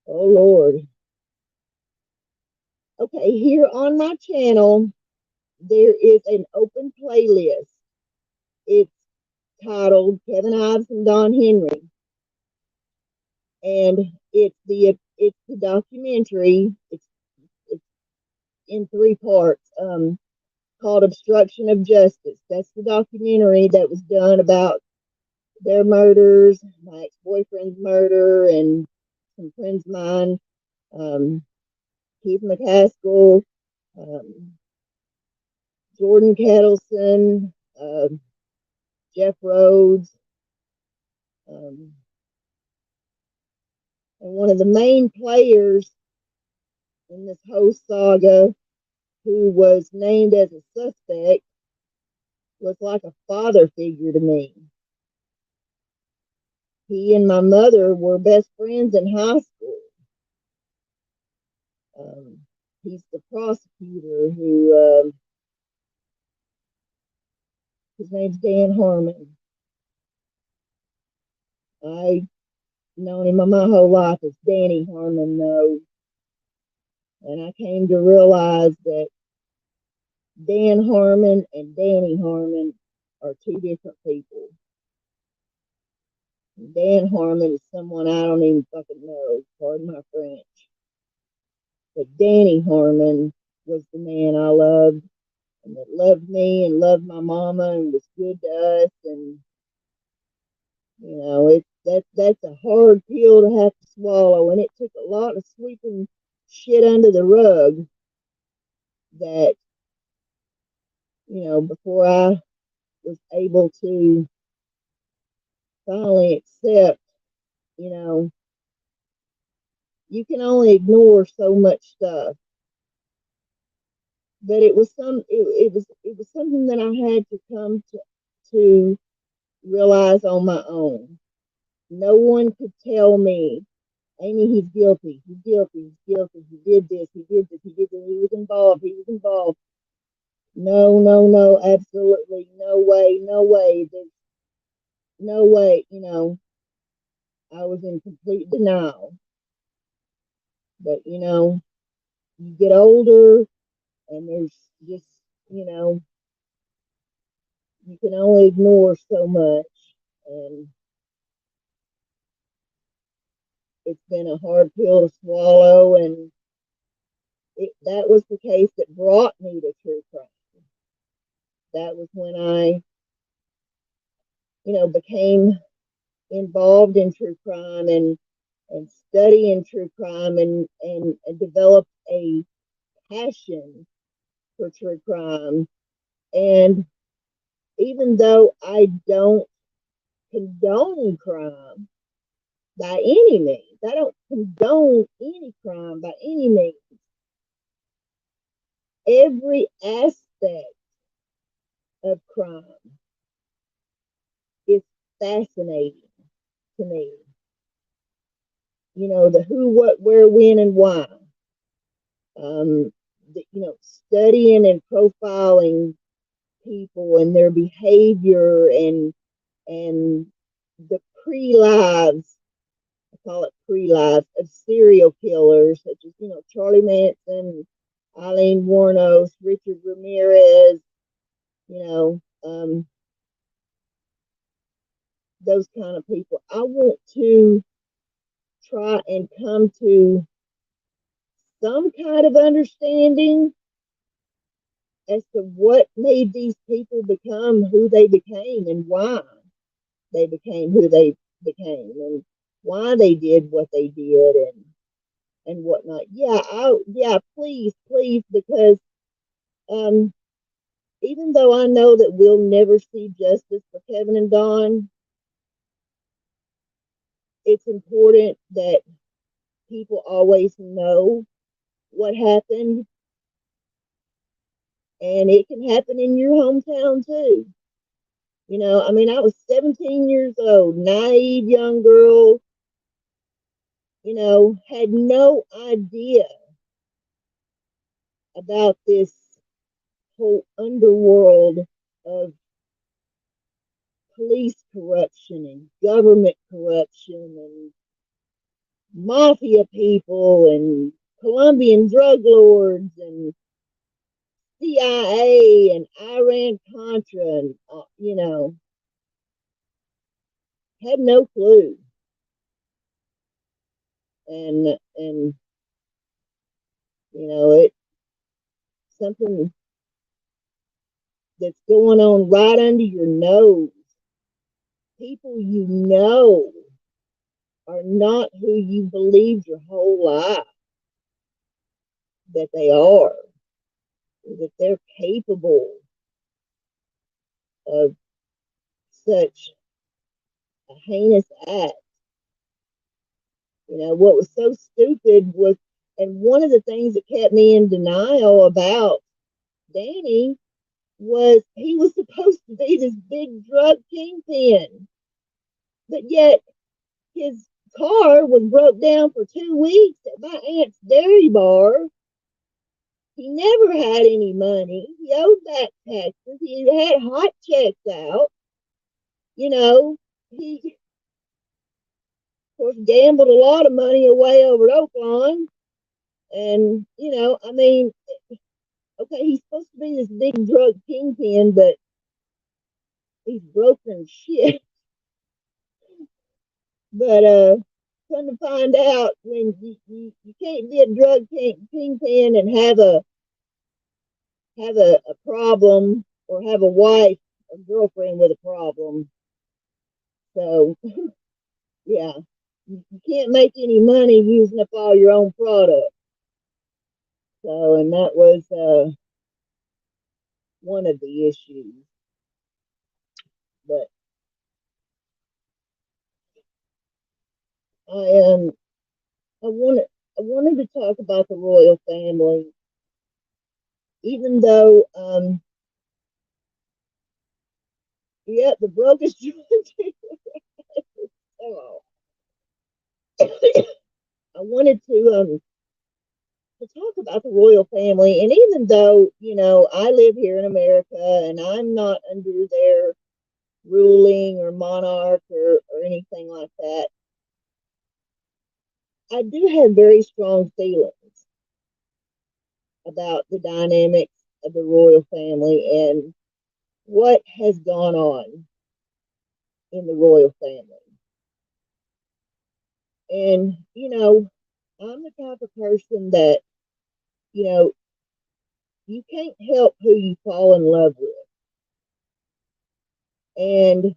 Oh, Lord. Okay, here on my channel, there is an open playlist. It's titled Kevin Ives and Don Henry. And it's the documentary. It's in three parts, called Obstruction of Justice. That's the documentary that was done about their murders, my ex-boyfriend's murder, and some friends of mine, Keith McCaskill, Jordan Kettleson, Jeff Rhodes, and one of the main players in this whole saga, who was named as a suspect, was like a father figure to me. He and my mother were best friends in high school. He's the prosecutor who, his name's Dan Harmon. I've known him my whole life as Danny Harmon, though. And I came to realize that Dan Harmon and Danny Harmon are two different people. Dan Harmon is someone I don't even fucking know, pardon my French. But Danny Harmon was the man I loved, and that loved me and loved my mama and was good to us. And that's a hard pill to have to swallow, and it took a lot of sweeping shit under the rug that before I was able to finally accept. You can only ignore so much stuff, but it was something that I had to come to realize on my own. No one could tell me, Amy, he's guilty. He's guilty. He's guilty. He did this. He did this. He did this. He was involved. He was involved. No, no, no, absolutely no way, no way. There's no way. I was in complete denial. But you get older, and there's just you can only ignore so much, and it's been a hard pill to swallow, and that was the case that brought me to true crime. That was when I, became involved in true crime and studying true crime and developed a passion for true crime. And even though I don't condone crime by any means, I don't condone any crime by any means. every aspect of crime is fascinating to me. You know, the who, what, where, when, and why. Studying and profiling people and their behavior and the pre-lives, I call it pre-lives, of serial killers such as, Charlie Manson, Eileen Wuornos, Richard Ramirez, those kind of people. I want to try and come to some kind of understanding as to what made these people become who they became and why they became who they became and why they did what they did and whatnot. Yeah, please, because even though I know that we'll never see justice for Kevin and Don, it's important that people always know what happened, and it can happen in your hometown too. I was 17 years old, naive young girl, had no idea about this whole underworld of police corruption and government corruption and mafia people and Colombian drug lords and CIA and Iran Contra and had no clue. And it's something that's going on right under your nose. People are not who you believed your whole life that they are, that they're capable of such a heinous act. What was so stupid was, and one of the things that kept me in denial about Danny was he was supposed to be this big drug kingpin, but yet his car was broke down for 2 weeks at my aunt's dairy bar. He never had any money. He owed back taxes. He had hot checks out. He, of course, gambled a lot of money away over at Oakland. And, okay, he's supposed to be this big drug kingpin, but he's broken shit. But come to find out, when you can't be a drug kingpin and have a problem, or have a wife or girlfriend with a problem. So yeah, you can't make any money using up all your own product. So, and that was one of the issues. But I wanted to talk about the royal family, even though the brokest joint. Oh. I wanted to talk about the royal family, and even though I live here in America and I'm not under their ruling or monarch or anything like that, I do have very strong feelings about the dynamics of the royal family and what has gone on in the royal family. And I'm the type of person that you can't help who you fall in love with. And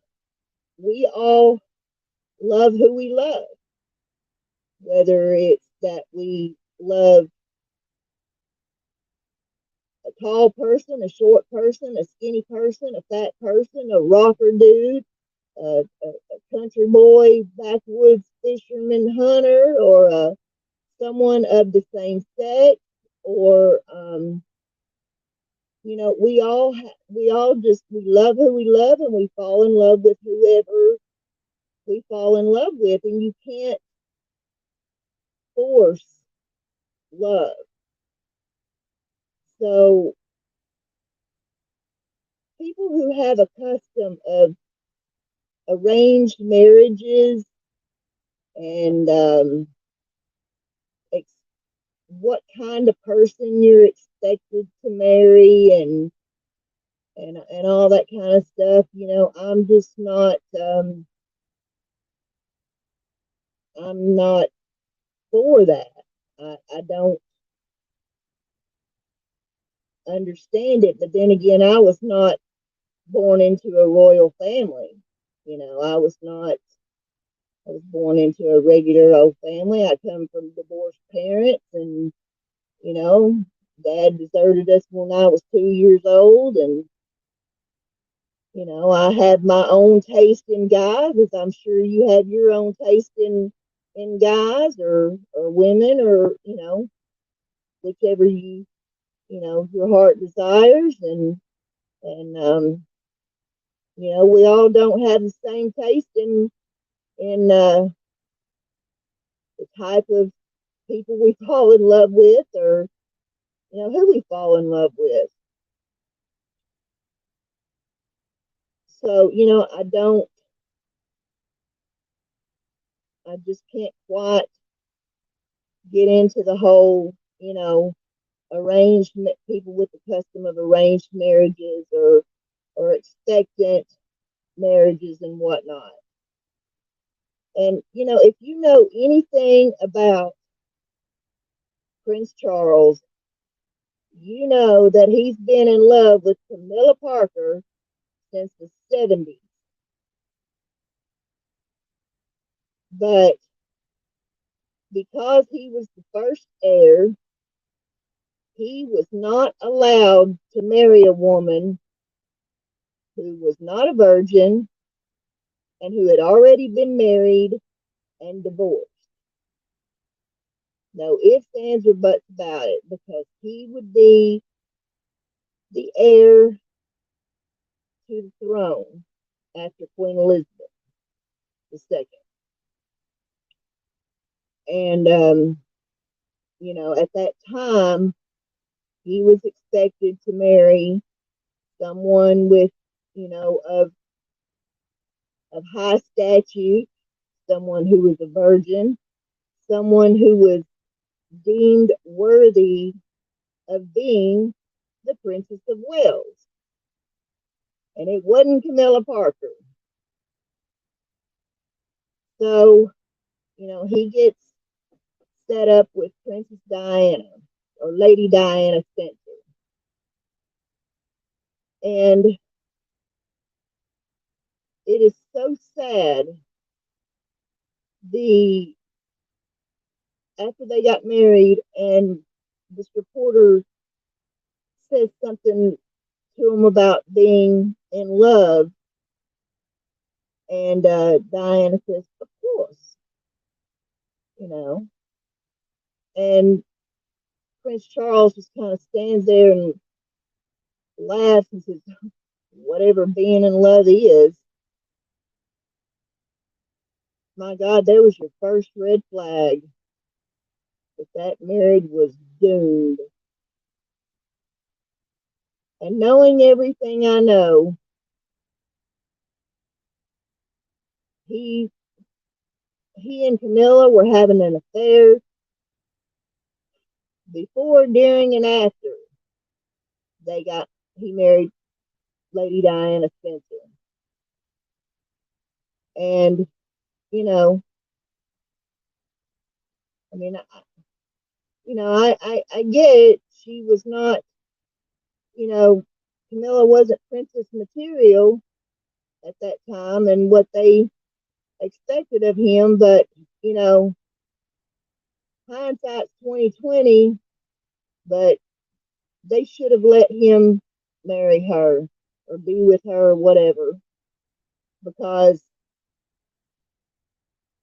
we all love who we love, whether it's that we love a tall person, a short person, a skinny person, a fat person, a rocker dude, a country boy, backwoods fisherman hunter, or someone of the same sex, or we love who we love, and we fall in love with whoever we fall in love with, and you can't force love. So people who have a custom of arranged marriages and what kind of person you're expected to marry and all that kind of stuff, I'm just not I'm not for that. I don't understand it, but then again, I was not born into a royal family. I was born into a regular old family. I come from divorced parents, and you know, dad deserted us when I was 2 years old, and I have my own taste in guys, as I'm sure you have your own taste in guys or women, or whichever your heart desires, and we all don't have the same taste in the type of people we fall in love with, or who we fall in love with. So I just can't quite get into the whole arranged people with the custom of arranged marriages or expectant marriages and whatnot. And if you know anything about Prince Charles, you know that he's been in love with Camilla Parker since the 70s. But because he was the first heir, he was not allowed to marry a woman who was not a virgin and who had already been married and divorced. No ifs, ands, or buts about it, because he would be the heir to the throne after Queen Elizabeth II. And, at that time, he was expected to marry someone with, of high stature, someone who was a virgin, someone who was deemed worthy of being the Princess of Wales. And it wasn't Camilla Parker. So, he gets set up with Princess Diana or Lady Diana Spencer. And it is so sad. After they got married, and this reporter says something to him about being in love, and Diana says, "Of course," and Prince Charles just kind of stands there and laughs and says, "Whatever being in love is." My God, there was your first red flag. That marriage was doomed. And knowing everything I know, he and Camilla were having an affair before, during, and after he married Lady Diana Spencer. And, I mean, I get it. She was not, Camilla wasn't princess material at that time and what they expected of him, but, hindsight's 2020, but they should have let him marry her or be with her or whatever, because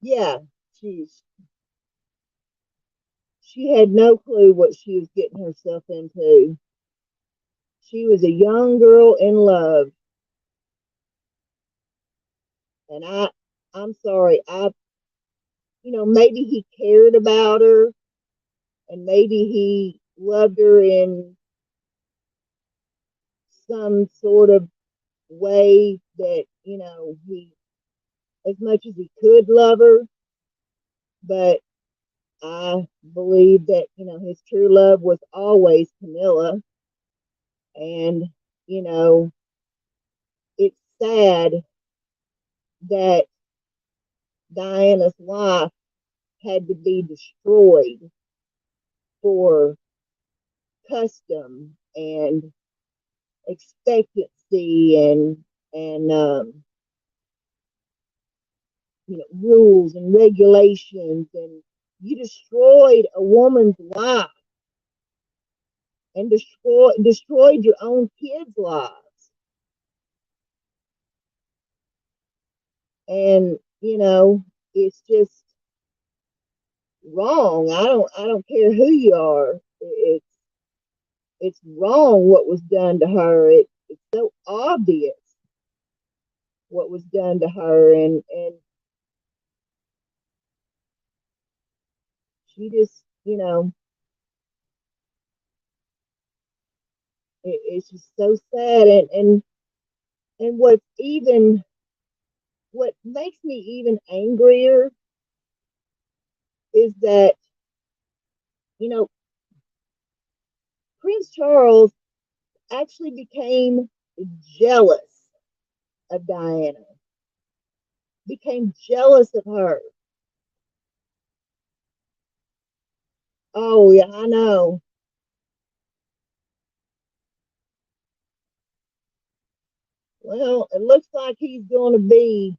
yeah, she had no clue what she was getting herself into. She was a young girl in love, and I'm sorry. Maybe he cared about her, and maybe he loved her in some sort of way that he, as much as he could love her, but I believe that his true love was always Camilla, and you know it's sad that Diana's life had to be destroyed for custom and expectancy and rules and regulations, and you destroyed a woman's life and destroyed your own kids' lives. And it's just wrong. I don't care who you are. It's wrong what was done to her. It's so obvious what was done to her, and she just it's just so sad. And what makes me even angrier is that you know Prince Charles actually became jealous of Diana, became jealous of her. Oh yeah, I know. Well, it looks like he's going to be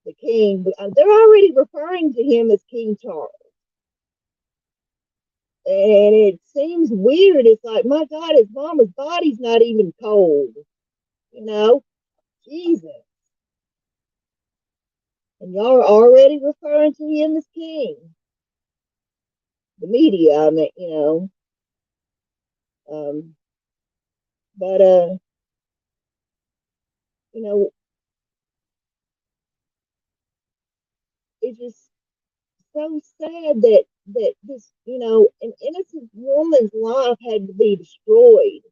the king, but they're already referring to him as King Charles. And it seems weird. It's like, my God, his mama's body's not even cold. You know, Jesus. And y'all are already referring to him as king. The media, I mean, Um, but you know, it's just so sad that this, an innocent woman's life had to be destroyed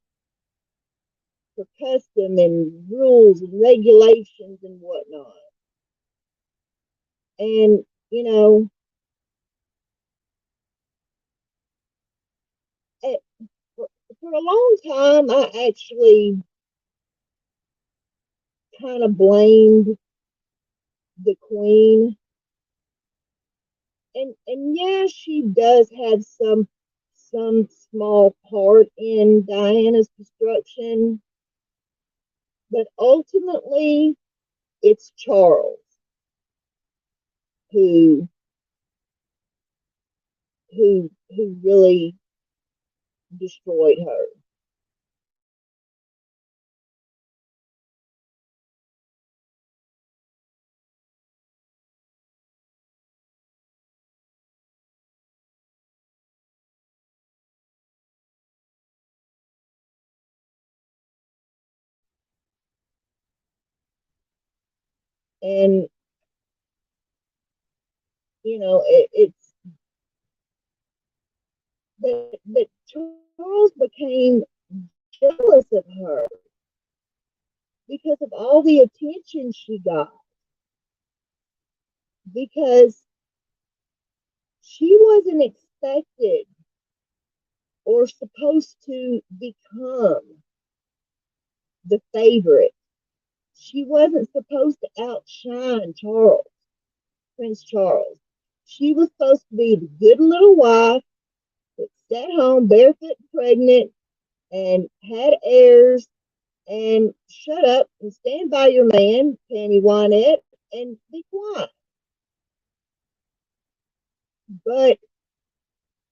for custom and rules and regulations and whatnot. And at, for a long time, I actually kind of blamed the queen. And yeah, she does have some small part in Diana's destruction, but ultimately it's Charles who who really destroyed her. And it's but Charles became jealous of her because of all the attention she got, because she wasn't expected or supposed to become the favorite. She wasn't supposed to outshine Prince Charles. She was supposed to be the good little wife that sat home barefoot and pregnant and had heirs and shut up and stand by your man, Penny Wynette, and be quiet. But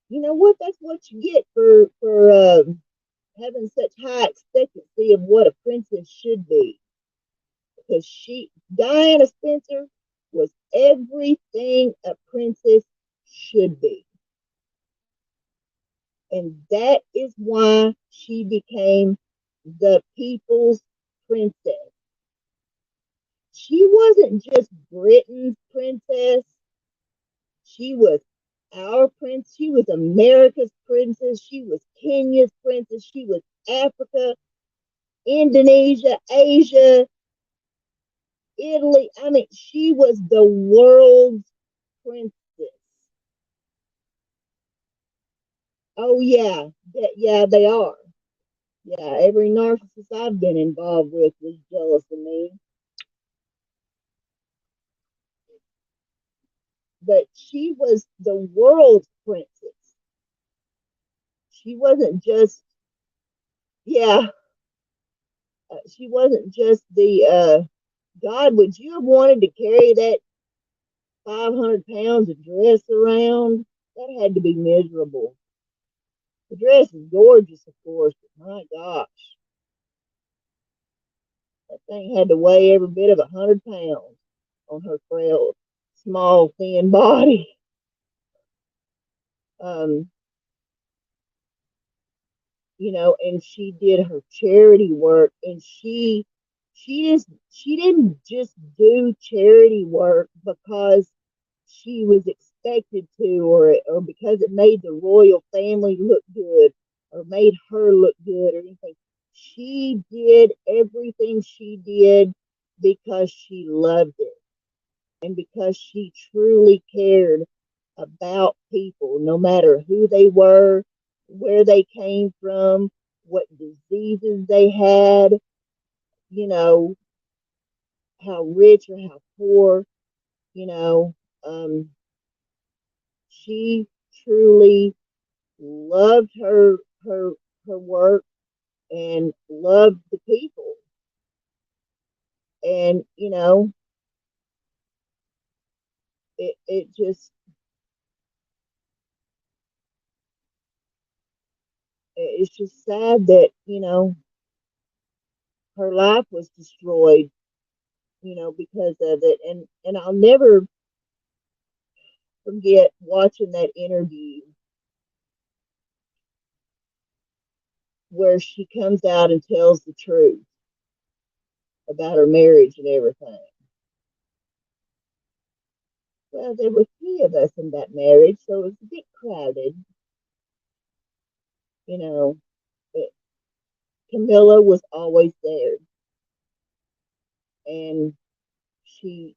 you know what? That's what you get for having such high expectancy of what a princess should be. Because Diana Spencer, was everything a princess should be. And that is why she became the people's princess. She wasn't just Britain's princess. She was our prince. She was America's princess. She was Kenya's princess. She was Africa, Indonesia, Asia, Italy. I mean, she was the world's princess. Oh yeah, yeah, they are. Yeah, every narcissist I've been involved with was jealous of me. But she was the world's princess. She wasn't just, yeah, she wasn't just the, God, would you have wanted to carry that 500 pounds of dress around? That had to be miserable. The dress is gorgeous, of course, but my gosh, that thing had to weigh every bit of 100 pounds on her frail, small, thin body. Um, and she did her charity work, and she didn't just do charity work because she was expected to, or because it made the royal family look good, or made her look good, or anything. She did everything she did because she loved it, and because she truly cared about people, no matter who they were, where they came from, what diseases they had, you know, how rich or how poor, you know. Um, she truly loved her her work and loved the people. And, it just, it's just sad that, her life was destroyed, because of it. And I'll never forget watching that interview where she comes out and tells the truth about her marriage and everything. Well, there were three of us in that marriage, so it was a bit crowded. You know, but Camilla was always there. And she,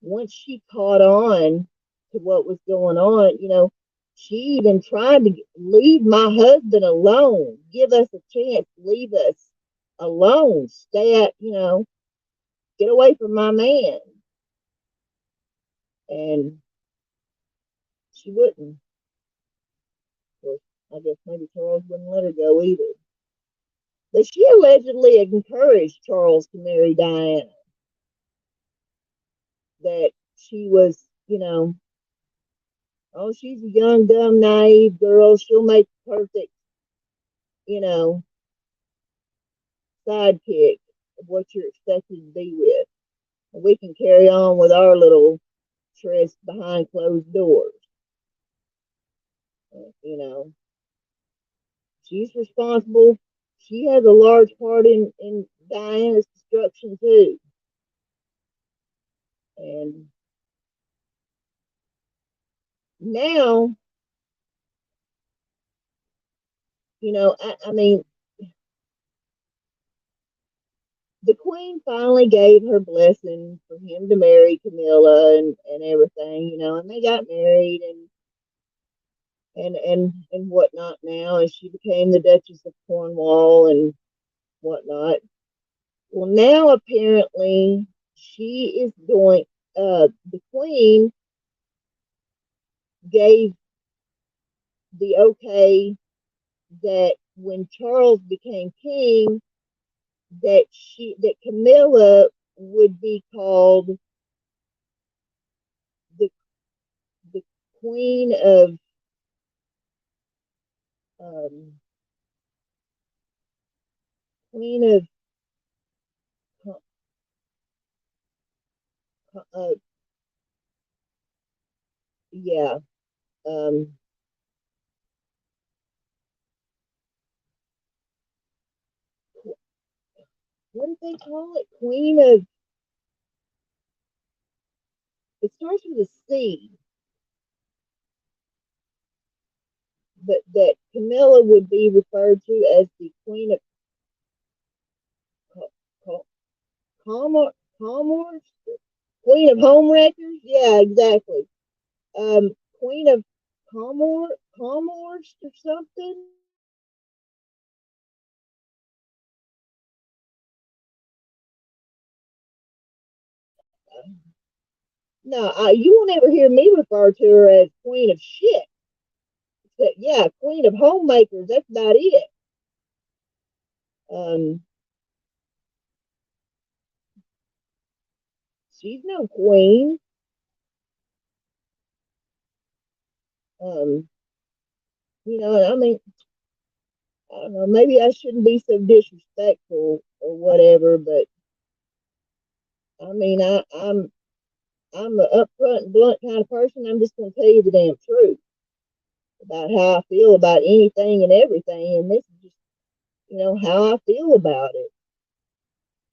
once she caught on to what was going on, she even tried to leave my husband alone, give us a chance, leave us alone, stay at, get away from my man. And she wouldn't. Well, I guess maybe Charles wouldn't let her go either. But she allegedly encouraged Charles to marry Diana. That she was, oh, she's a young, dumb, naive girl. She'll make perfect, you know, sidekick of what you're expected to be with. And we can carry on with our little tryst behind closed doors. You know, she's responsible. She has a large part in Diana's destruction too. And now, I mean, the queen finally gave her blessing for him to marry Camilla and everything, and they got married and whatnot now, and she became the Duchess of Cornwall and whatnot. Well, now apparently she is going. The queen gave the okay that when Charles became king, that Camilla would be called the the queen of um, queen of yeah, um, what did they call it? Queen of, it starts with a C, but that Camilla would be referred to as the Queen of Commerce, Commerce, Queen of Homewreckers. Yeah, exactly. Queen of Commerce or something. No, you won't ever hear me refer to her as Queen of Shit. But yeah, Queen of Homemakers. That's about it. Um, she's no queen. Um, I mean, I don't know. Maybe I shouldn't be so disrespectful or whatever, but I mean, I'm an upfront and blunt kind of person. I'm just going to tell you the damn truth about how I feel about anything and everything, and this is just how I feel about it.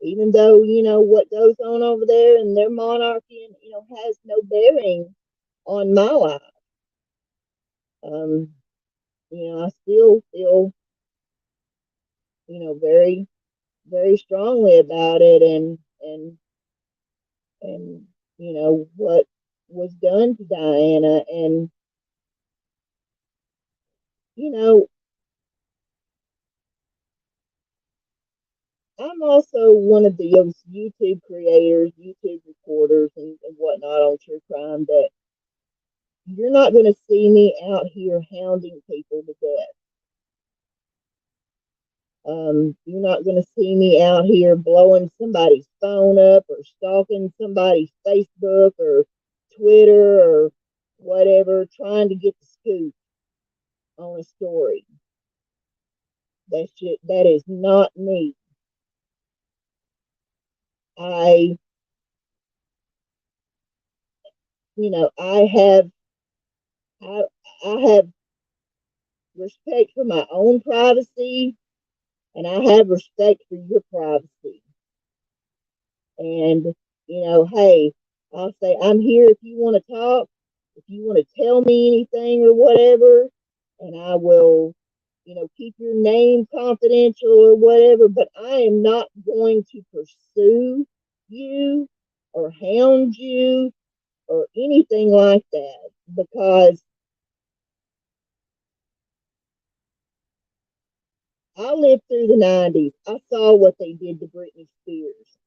Even though what goes on over there in their monarchy, and has no bearing on my life. Um, I still feel very very strongly about it, and what was done to Diana, and you know I'm also one of those YouTube creators, YouTube reporters, and whatnot on true crime that you're not going to see me out here hounding people to death. You're not going to see me out here blowing somebody's phone up or stalking somebody's Facebook or Twitter or whatever, trying to get the scoop on a story. That is not me. I, I have, I, I have respect for my own privacy, and I have respect for your privacy. And, hey, I'll say, I'm here if you want to talk, if you want to tell me anything or whatever, and I will, keep your name confidential or whatever, but I am not going to pursue you or hound you or anything like that, because I lived through the 90s. I saw what they did to Britney Spears.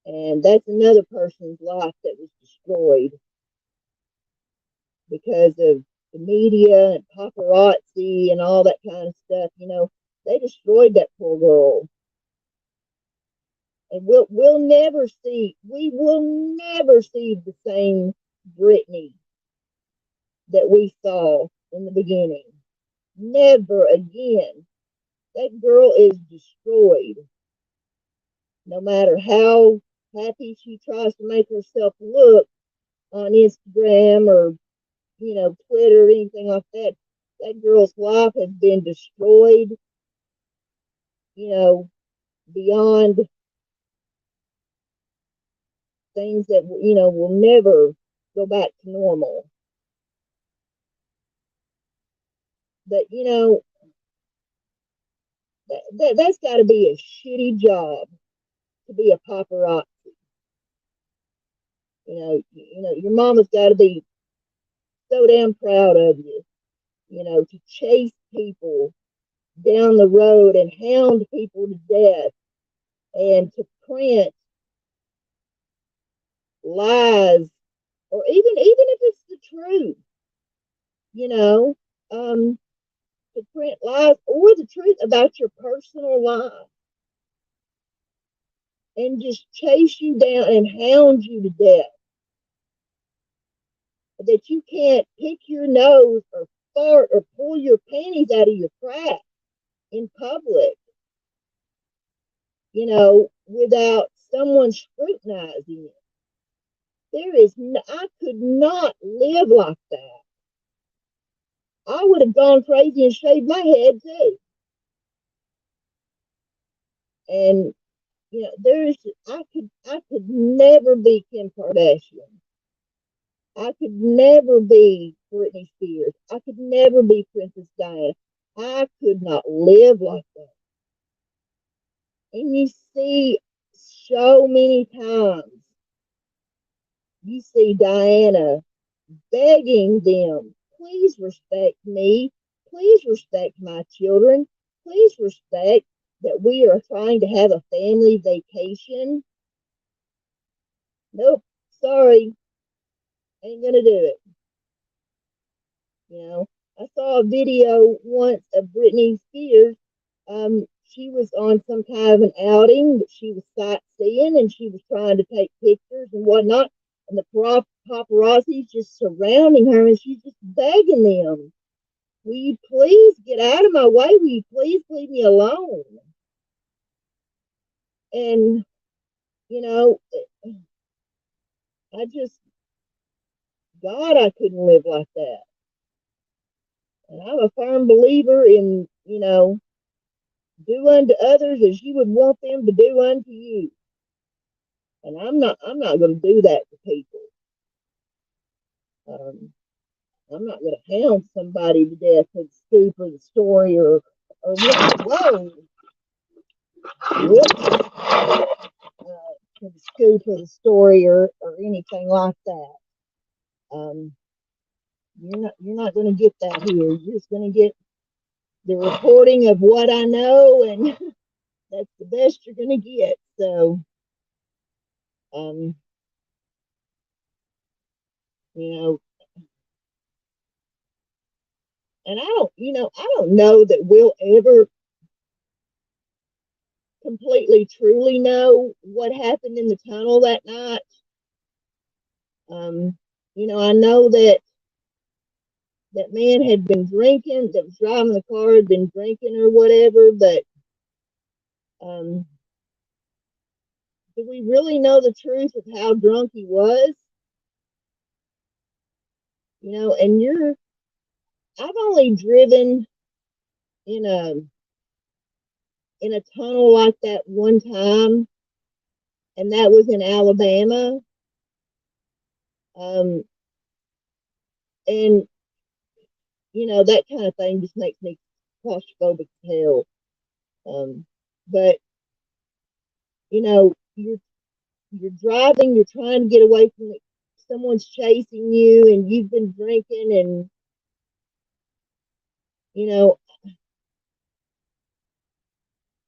And that's another person's life that was destroyed because of the media and paparazzi and all that kind of stuff. They destroyed that poor girl. And we will never see the same Britney that we saw in the beginning. Never again. That girl is destroyed. No matter how happy she tries to make herself look on Instagram or Twitter or anything like that, that girl's life has been destroyed, you know, beyond things that, will never go back to normal. But, that's got to be a shitty job to be a paparazzi. Your mama's got to be so damn proud of you, to chase people down the road and hound people to death and to print lies, or even if it's the truth, you know, um, to print lies or the truth about your personal life and just chase you down and hound you to death, that you can't pick your nose or fart or pull your panties out of your crack in public, without someone scrutinizing it. I could not live like that. I would have gone crazy and shaved my head too. And I could never be Kim Kardashian. I could never be Britney Spears. I could never be Princess Diana. I could not live like that. And you see so many times, you see Diana begging them, please respect me. Please respect my children. Please respect that we are trying to have a family vacation. Nope, sorry, ain't gonna do it. I saw a video once of Britney Spears. She was on some kind of an outing. She was sightseeing and she was trying to take pictures and whatnot. And the paparazzi's just surrounding her and she's just begging them, will you please get out of my way? Will you please leave me alone? And, you know, I just, God, I couldn't live like that. And I'm a firm believer in, do unto others as you would want them to do unto you. And I'm not going to do that to people. I'm not going to hound somebody to death for the scoop or the story or whoa, for the scoop or the story or anything like that. You're not going to get that here. You're just going to get the reporting of what I know, and that's the best you're going to get. So, and I don't know that we'll ever completely truly know what happened in the tunnel that night. I know that man had been drinking, that was driving the car, had been drinking or whatever, but do we really know the truth of how drunk he was? And I've only driven in a tunnel like that one time, and that was in Alabama. And that kind of thing just makes me claustrophobic as hell. But you're driving, you're trying to get away from it. Someone's chasing you, and you've been drinking, and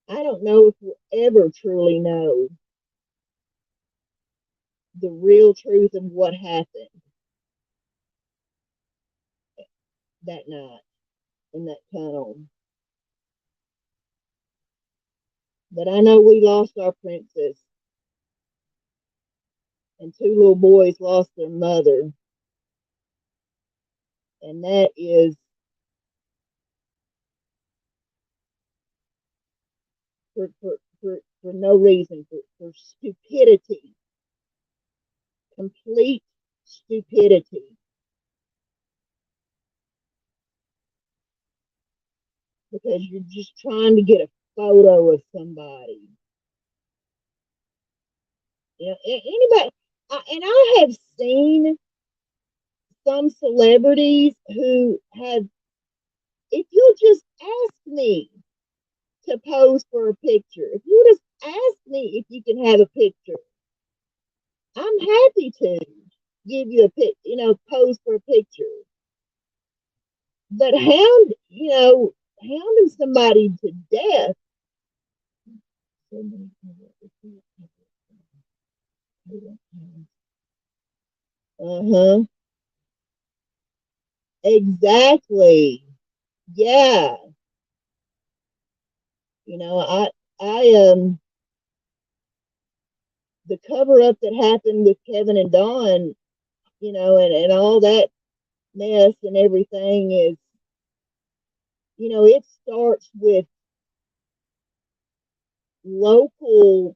I don't know if we'll ever truly know the real truth of what happened that night in that tunnel. But I know we lost our princess, and 2 little boys lost their mother, and that is for no reason, for stupidity, complete stupidity. Because you're just trying to get a photo of somebody. Anybody, and I have seen some celebrities who have, if you'll just ask me to pose for a picture, if you just ask me if you can have a picture, I'm happy to give you a pose for a picture. But hounding somebody to death. Uh-huh. Exactly. Yeah. I the cover up that happened with Kevin and Dawn, and all that mess and everything is, it starts with local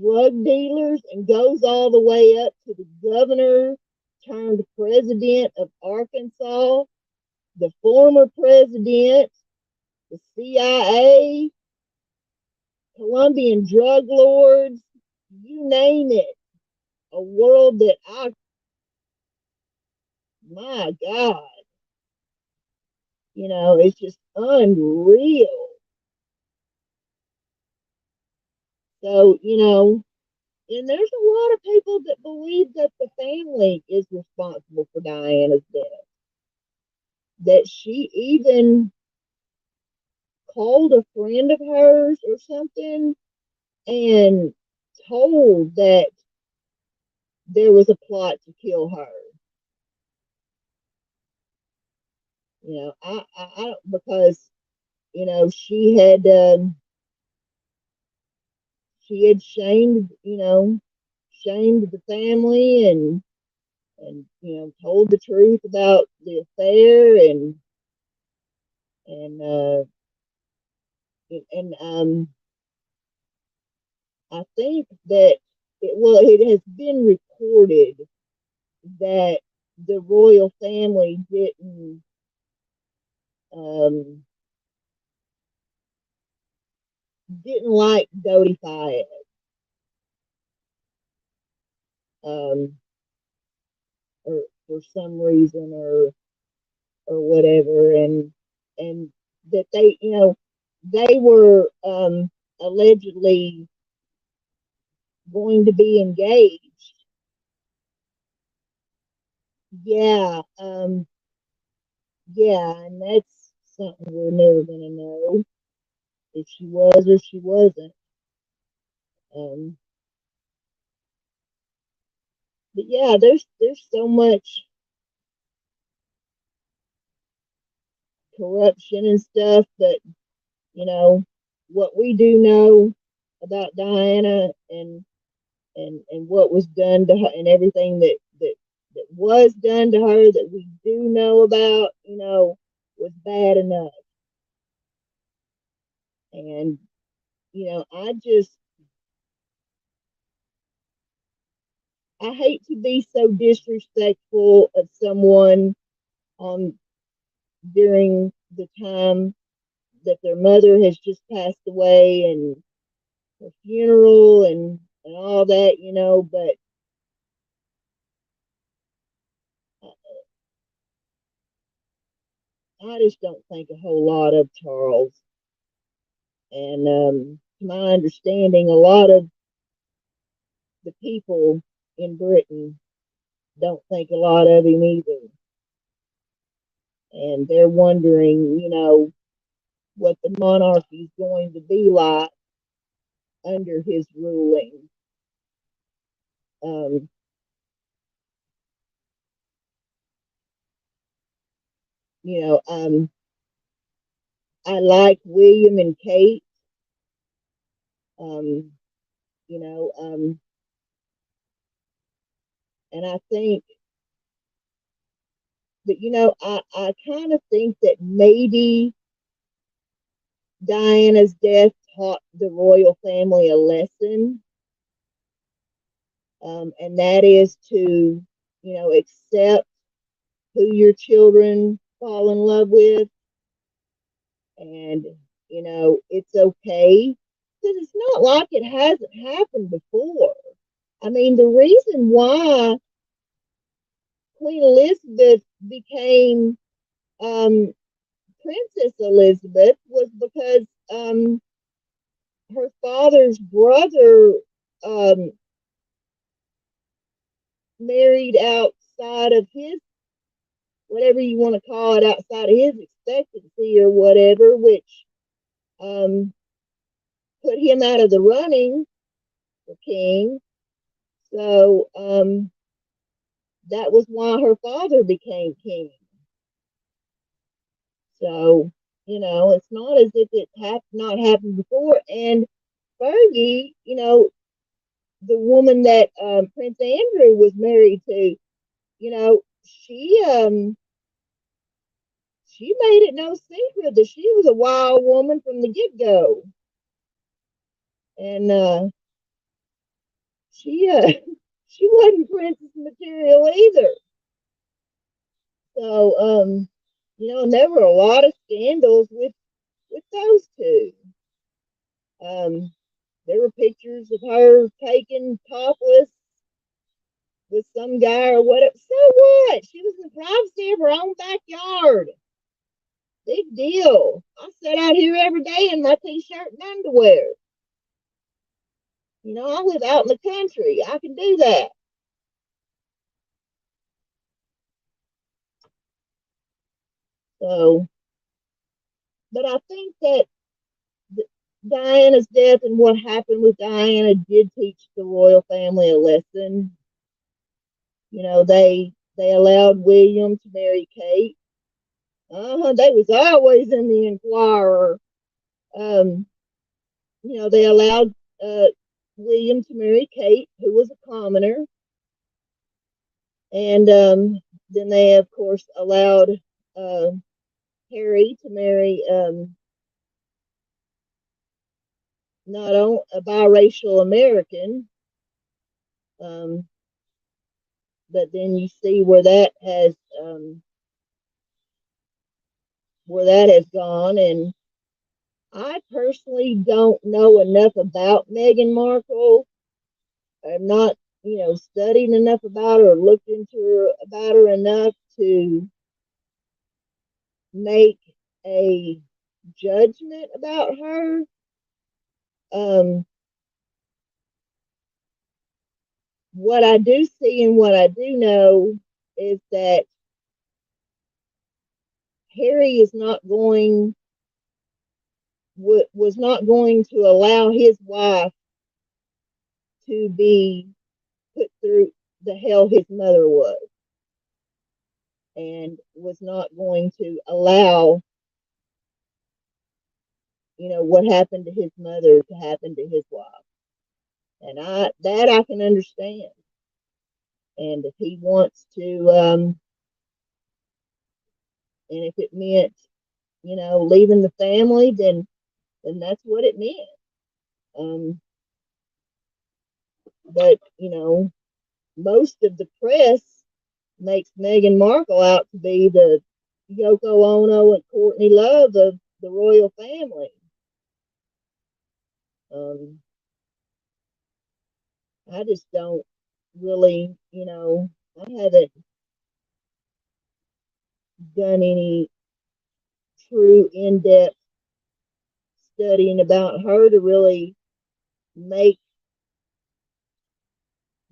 drug dealers and goes all the way up to the governor turned president of Arkansas, the former president, the CIA, Colombian drug lords, you name it. A world that my God, it's just unreal. So, and there's a lot of people that believe that the family is responsible for Diana's death. That she even called a friend of hers or something and told that there was a plot to kill her. I don't, because she had shamed the family and told the truth about the affair and I think that it has been reported that the royal family um, didn't like Dodi Fayed um, or for some reason or whatever, and that they were allegedly going to be engaged. Yeah, yeah, and that's something we're never gonna know if she was or she wasn't. Um, but yeah, there's so much corruption and stuff, but what we do know about Diana and what was done to her and everything that was done to her that we do know about, was bad enough. And I hate to be so disrespectful of someone on during the time that their mother has just passed away and her funeral and all that, but I just don't think a whole lot of Charles. And to my understanding, a lot of the people in Britain don't think a lot of him either. And they're wondering, what the monarchy is going to be like under his ruling. Um, you know, um, I like William and Kate. Um, you know, and I think that, I kind of think that maybe Diana's death taught the royal family a lesson, and that is to, accept who your children fall in love with, and it's okay because it's not like it hasn't happened before. I mean, the reason why Queen Elizabeth became um, Princess Elizabeth was because her father's brother um, married outside of his, whatever you want to call it, outside of his expectancy or whatever, which um, put him out of the running for king. So that was why her father became king. So, it's not as if it not happened before. And Fergie, the woman that Prince Andrew was married to, she made it no secret that she was a wild woman from the get go, and she she wasn't princess material either. So and there were a lot of scandals with those two. Um, There were pictures of her taken topless with some guy or whatever. So what? She was in the privacy of her own backyard. Big deal. I sit out here every day in my t-shirt and underwear. You know, I live out in the country. I can do that. So, but I think that Diana's death and what happened with Diana did teach the royal family a lesson. You know, they allowed William to marry Kate. They was always in the Inquirer. Um, you know, they allowed William to marry Kate, who was a commoner, and then they, of course, allowed uh, Harry to marry not only a biracial American, um, but then you see where that has gone. And I personally don't know enough about Meghan Markle. I'm not, studied enough about her or looked into her about her enough to make a judgment about her. Um, what I do see and what I do know is that Harry is not going was not going to allow his wife to be put through the hell his mother was, and was not going to allow what happened to his mother to happen to his wife. And I can understand. And if he wants to, and if it meant, leaving the family, then that's what it meant. But most of the press makes Meghan Markle out to be the Yoko Ono and Courtney Love of the royal family. I just don't really, I haven't done any true in-depth studying about her to really make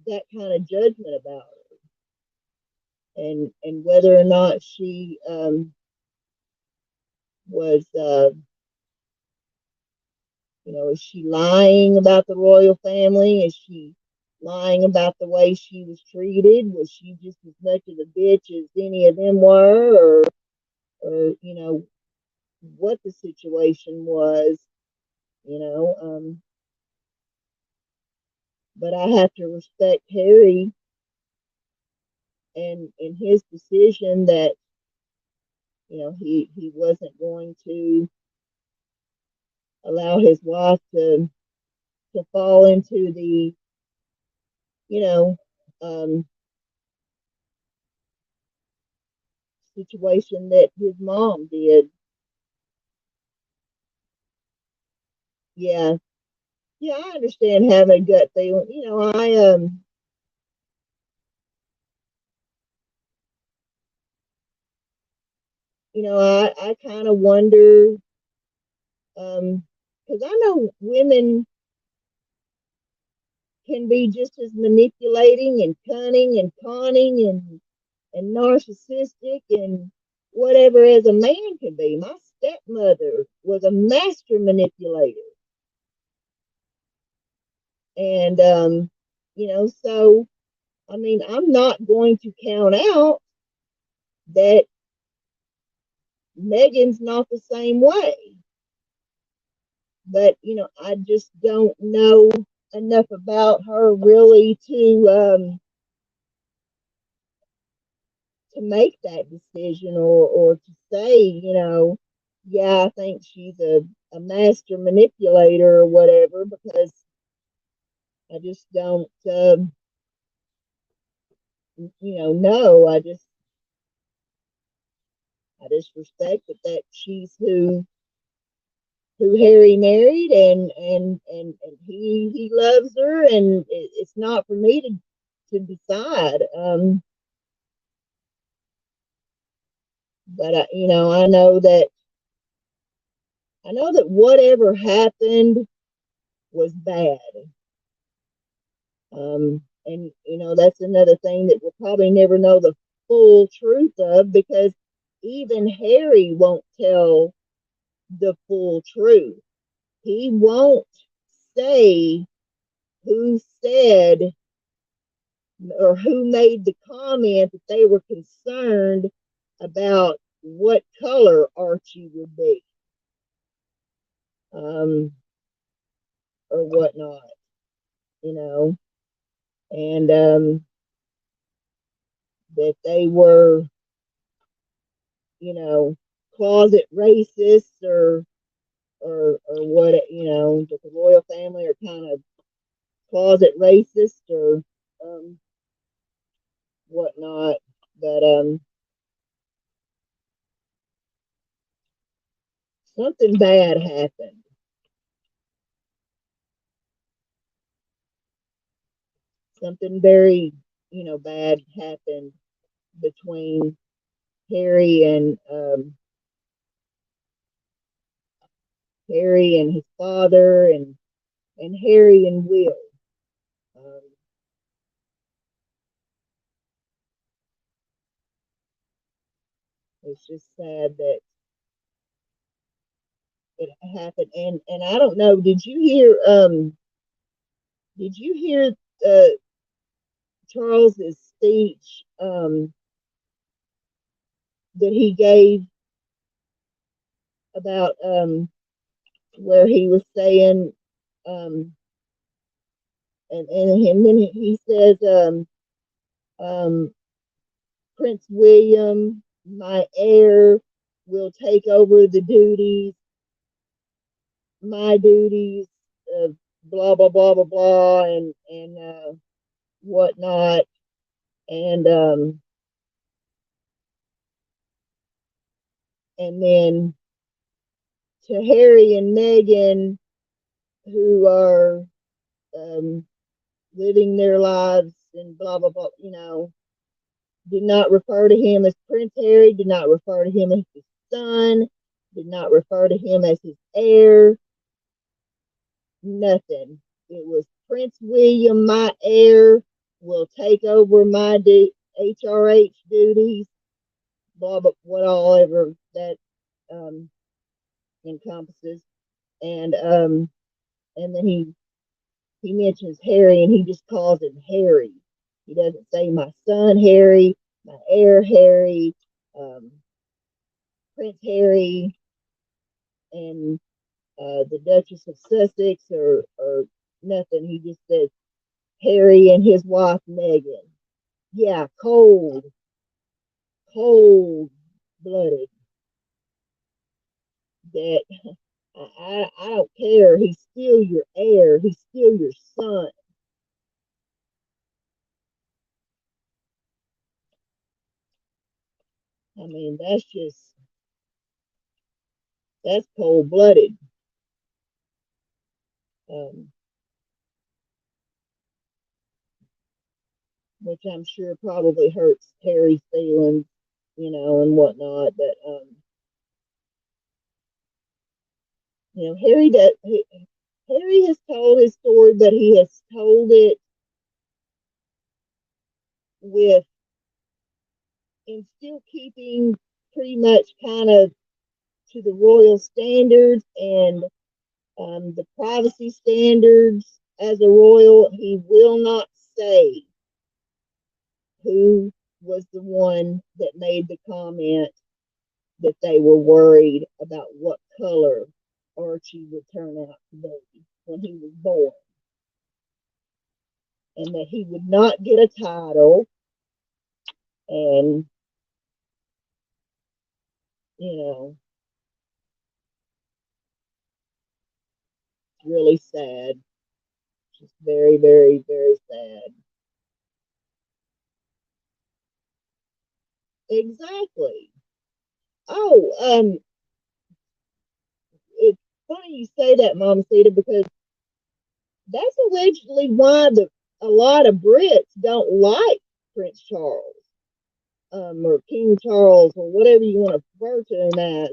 that kind of judgment about her, and whether or not she was is she lying about the royal family? Is she lying about the way she was treated? Was she just as much of a bitch as any of them were, or what the situation was? you know but I have to respect Harry and his decision that he wasn't going to allow his wife to fall into the you know um, situation that his mom did. Yeah, yeah, I understand having a gut feeling. I kind of wonder, because I know women can be just as manipulating and cunning and conning and narcissistic and whatever as a man can be. My stepmother was a master manipulator. And, so, I mean, I'm not going to count out that Megan's not the same way. But, I just don't know enough about her really to make that decision or to say, yeah, I think she's a master manipulator or whatever, because I just don't, know. I just respect that she's who who Harry married, and he loves her, and it's not for me to decide. But I know that whatever happened was bad. And that's another thing that we'll probably never know the full truth of, because even Harry won't tell the full truth. He won't say who said or who made the comment that they were concerned about what color Archie would be, or whatnot, you know, and that they were, closet racists, or what, that the royal family are kind of closet racist, or whatnot. But something bad happened. Something very, bad happened between Harry and his father, and Harry and Will. Um, it's just sad that it happened. And I don't know. Did you hear Charles's speech, that he gave about, where he was saying, um, and then he says, um, Prince William, my heir, will take over my duties, blah blah blah blah blah, and whatnot, and and then to Harry and Meghan, who are, um, living their lives and blah blah blah, did not refer to him as Prince Harry, did not refer to him as his son, did not refer to him as his heir, nothing. It was Prince William, my heir, will take over my HRH duties, blah blah, whatever that, um, encompasses, and then he mentions Harry, and he just calls him Harry. He doesn't say my son Harry, my heir Harry, um, Prince Harry, and the Duchess of Sussex, or nothing. He just says Harry and his wife Meghan. Yeah, cold blooded. That I don't care. He's still your heir. He's still your son. I mean, that's cold blooded. Um, which I'm sure probably hurts Harry's feelings, and whatnot. But Harry does. Harry has told his story, but he has told it with, and still keeping pretty much kind of to the royal standards, and the privacy standards as a royal. He will not say who was the one that made the comment that they were worried about what color Archie would turn out to be when he was born, and that he would not get a title. And, you know, really sad. Just very, very, very sad. Exactly. Oh, funny you say that, Mama Sita, because that's allegedly why a lot of Brits don't like Prince Charles, or King Charles, or whatever you want to refer to him as,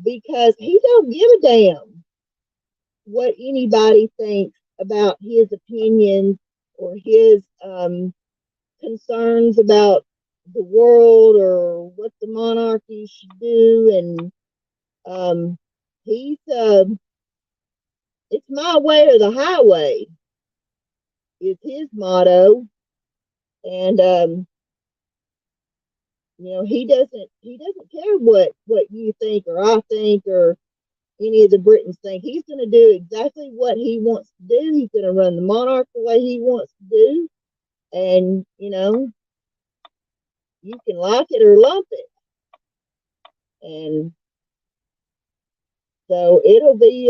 because he don't give a damn what anybody thinks about his opinions or his concerns about the world or what the monarchy should do. And he's it's my way or the highway is his motto. And he doesn't care what you think or I think or any of the Britons think. He's going to do exactly what he wants to do. He's going to run the monarch the way he wants to do. And you can like it or lump it. And so it'll be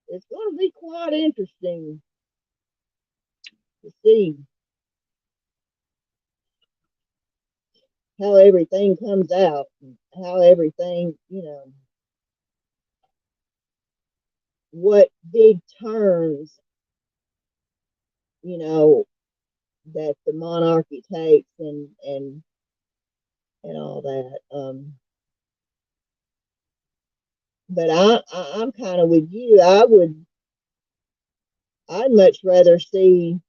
it's going to be quite interesting to see how everything comes out, how everything, what big turns, that the monarchy takes and all that. But I'm kind of with you. I'd much rather see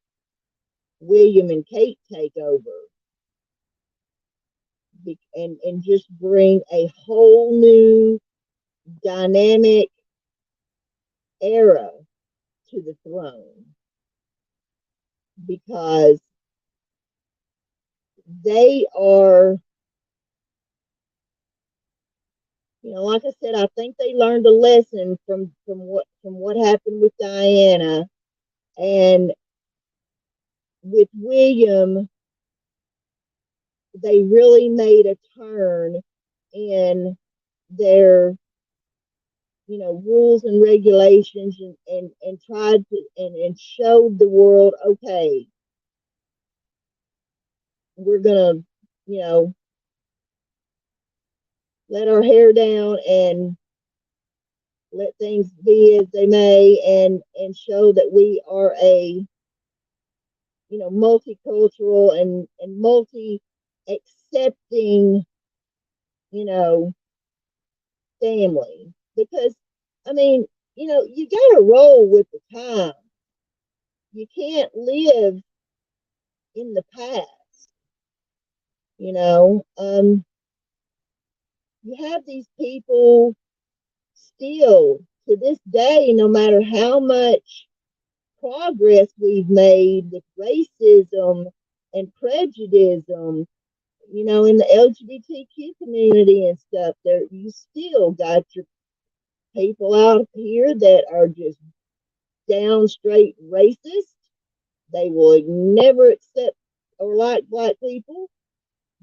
William and Kate take over and just bring a whole new dynamic era to the throne, because they are, like I said, I think they learned a lesson from what happened with Diana. And with William, they really made a turn in their rules and regulations, and tried to and showed the world, okay, we're gonna let our hair down and let things be as they may, and show that we are a multicultural and multi accepting family. Because I mean, you got to roll with the time. You can't live in the past. You have these people still to this day, no matter how much progress we've made with racism and prejudice, in the LGBTQ community and stuff, there you still got your people out here that are just down straight racist. They will never accept or like black people.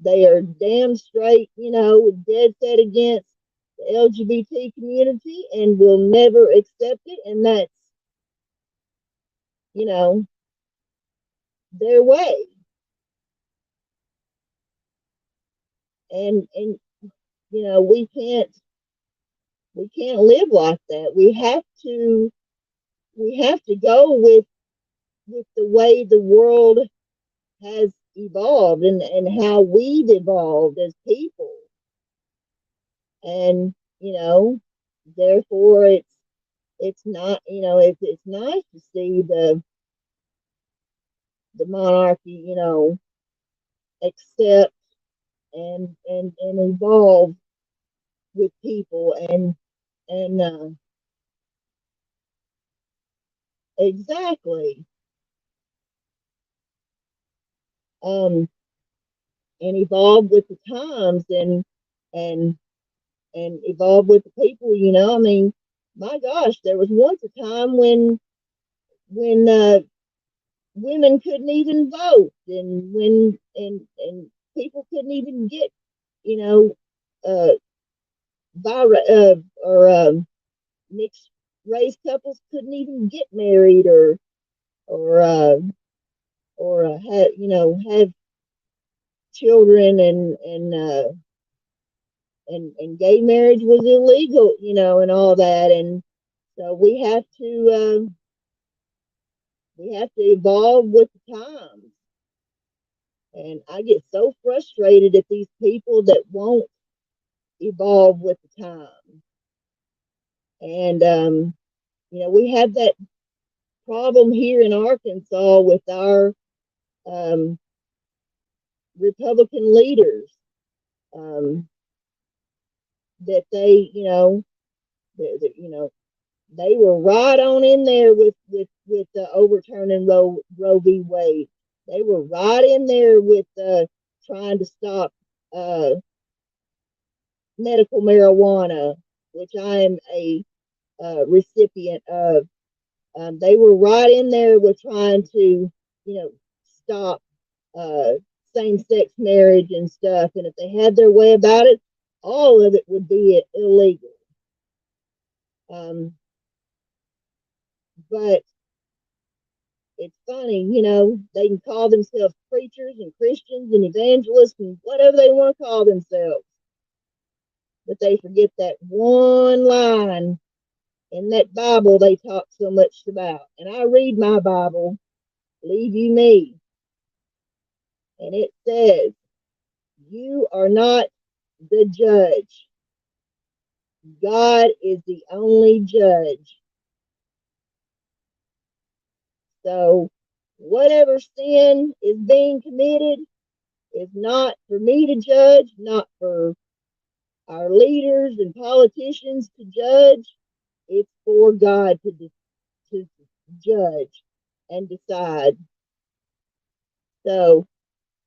They are damn straight, dead set against the LGBT community and will never accept it. And that's, their way. And we can't live like that. We have to go with the way the world has evolved, and how we've evolved as people. And therefore it's not, it's nice to see the monarchy, accept and evolve with people, and exactly, um and evolve with the times, and evolve with the people. I mean, my gosh, there was once a time when women couldn't even vote, and when and people couldn't even get, you know uh or mixed race couples couldn't even get married, or have children, and and gay marriage was illegal, and all that. And so we have to evolve with the times. And I get so frustrated at these people that won't evolve with the time. And we have that problem here in Arkansas with our um, Republican leaders, that they were right on in there with overturning Roe v. Wade. They were right in there with trying to stop medical marijuana, which I am a recipient of. They were right in there with trying to, stop same-sex marriage and stuff. And if they had their way about it, all of it would be illegal. But it's funny, they can call themselves preachers and Christians and evangelists and whatever they want to call themselves. But they forget that one line in that Bible they talk so much about. And I read my Bible, believe you me. And it says, you are not the judge. God is the only judge. So whatever sin is being committed is not for me to judge, not for our leaders and politicians to judge. It's for God to judge and decide. So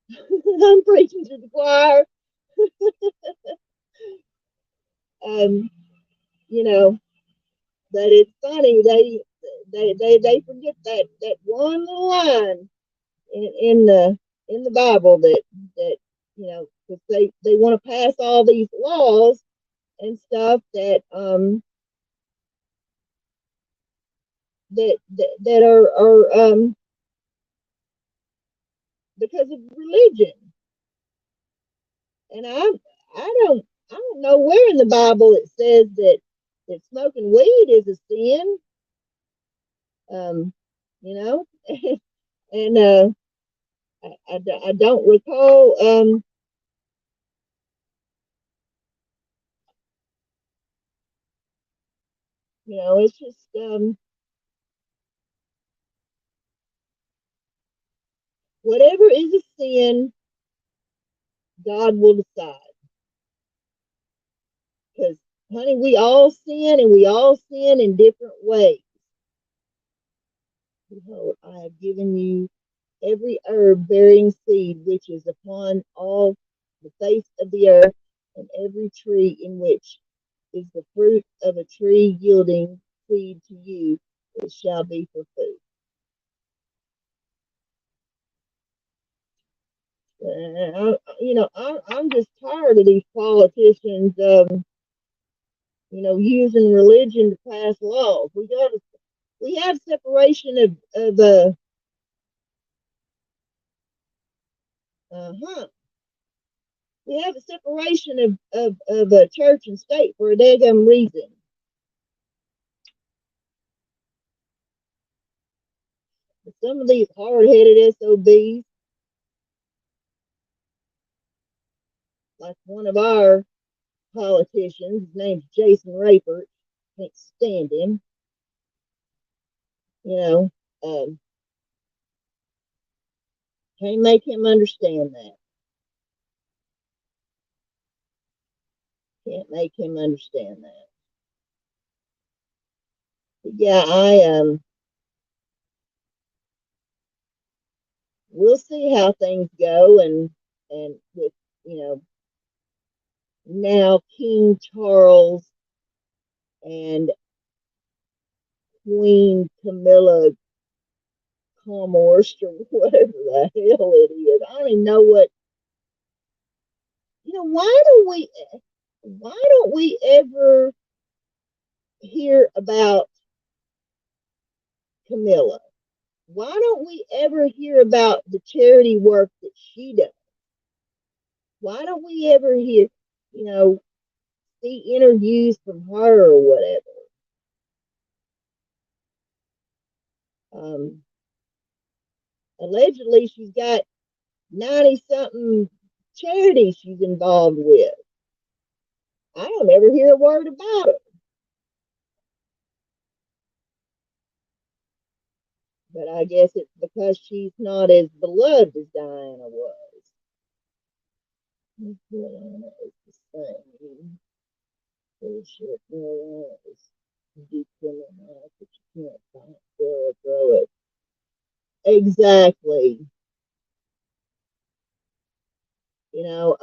I'm preaching to the choir. um, you know, but it's funny they forget that one little line in the Bible that because they want to pass all these laws and stuff that are because of religion. And I don't know where in the Bible it says that smoking weed is a sin. Um, you know, and I don't recall. It's just whatever is a sin, God will decide. Because, honey, we all sin and we all sin in different ways. Behold, I have given you every herb bearing seed which is upon all the face of the earth, and every tree in which is the fruit of a tree yielding seed to you, it shall be for food. I'm just tired of these politicians, using religion to pass laws. We have separation of we have a separation of church and state for a daggum reason. But some of these hard-headed SOBs, like one of our politicians, his name's Jason Rapert, can't stand him. Can't make him understand that. Can't make him understand that. But yeah, we'll see how things go, and with now King Charles and Queen Camilla Commerce or whatever the hell it is. I don't even know what. Why don't we ever hear about Camilla? Why don't we ever hear about the charity work that she does? Why don't we ever hear, you know, see interviews from her or whatever. Allegedly, she's got 90-something charities she's involved with. I don't ever hear a word about it. But I guess it's because she's not as beloved as Diana was. Marijuana is the same. Bullshit. Marijuana is decriminalized, but you can't find grow it. Exactly. You know,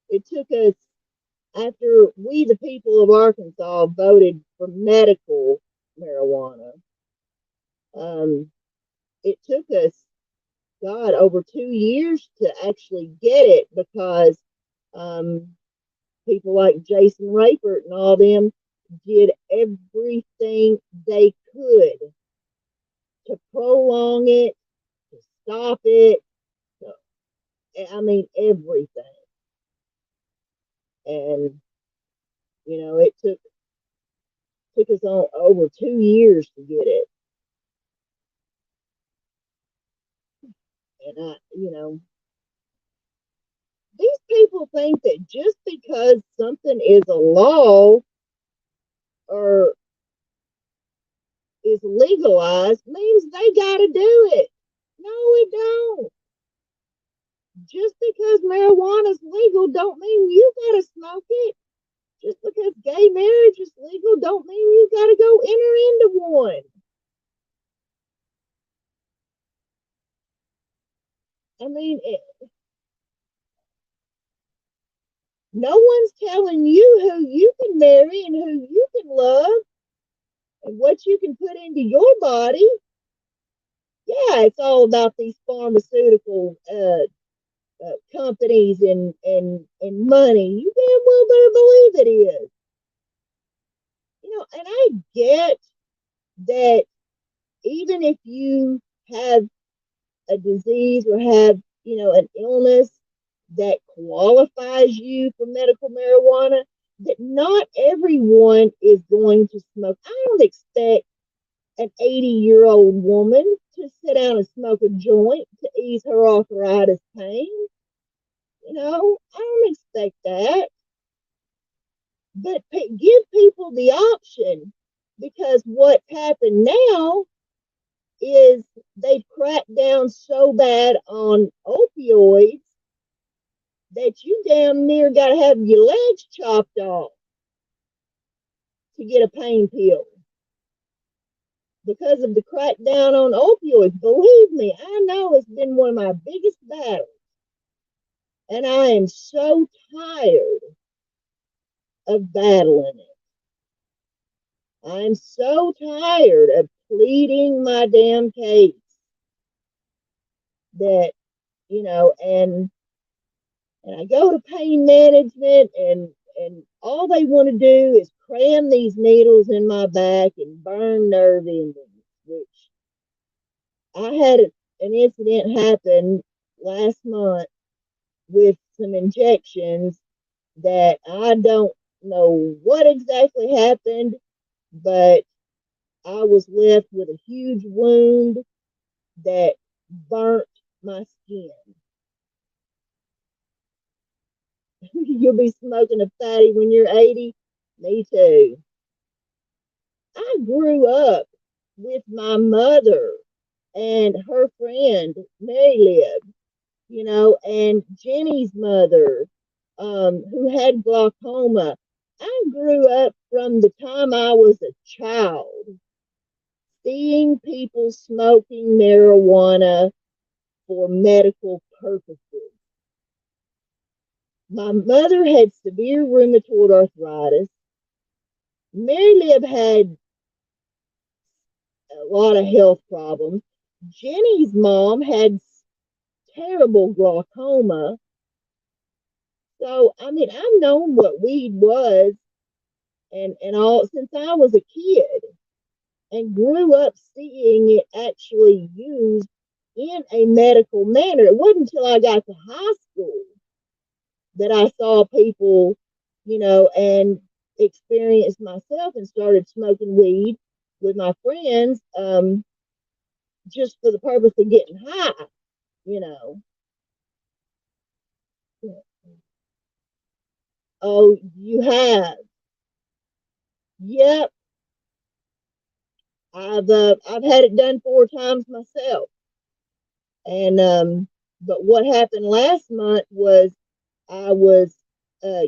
it took us, after we, the people of Arkansas, voted for medical marijuana, it took us, God, over 2 years to actually get it because people like Jason Rapert and all them did everything they could to prolong it, to stop it. I mean, everything. And, you know, it took us on over 2 years to get it. And you know, these people think that just because something is a law or is legalized means they got to do it. No, it don't. Just because marijuana is legal don't mean you got to smoke it. Just because gay marriage is legal don't mean you got to go enter into one. I mean, no one's telling you who you can marry and who you can love and what you can put into your body. Yeah, it's all about these pharmaceutical companies and money. You damn well better believe it is. You know, and I get that even if you have a disease or have, you know, an illness that qualifies you for medical marijuana, that not everyone is going to smoke. I don't expect an 80-year-old woman to sit down and smoke a joint to ease her arthritis pain. You know, I don't expect that. But give people the option, because what's happened now is they've cracked down so bad on opioids that you damn near got to have your legs chopped off to get a pain pill because of the crackdown on opioids. Believe me, I know it's been one of my biggest battles. And I am so tired of battling it. I'm so tired of pleading my damn case that, you know, and I go to pain management and all they want to do is cram these needles in my back and burn nerve endings, which I had an incident happen last month with some injections that I don't know what exactly happened, but I was left with a huge wound that burnt my skin. You'll be smoking a fatty when you're 80. Me too. I grew up with my mother and her friend Mary Lib, you know, and Jenny's mother, who had glaucoma. I grew up from the time I was a child seeing people smoking marijuana for medical purposes. My mother had severe rheumatoid arthritis. Mary Lib had a lot of health problems. Jenny's mom had terrible glaucoma. So, I mean, I've known what weed was and all since I was a kid and grew up seeing it actually used in a medical manner. It wasn't until I got to high school that I saw people, and experienced myself and started smoking weed with my friends, just for the purpose of getting high, you know. Oh, you have? Yep. I've had it done 4 times myself. And but what happened last month was I was I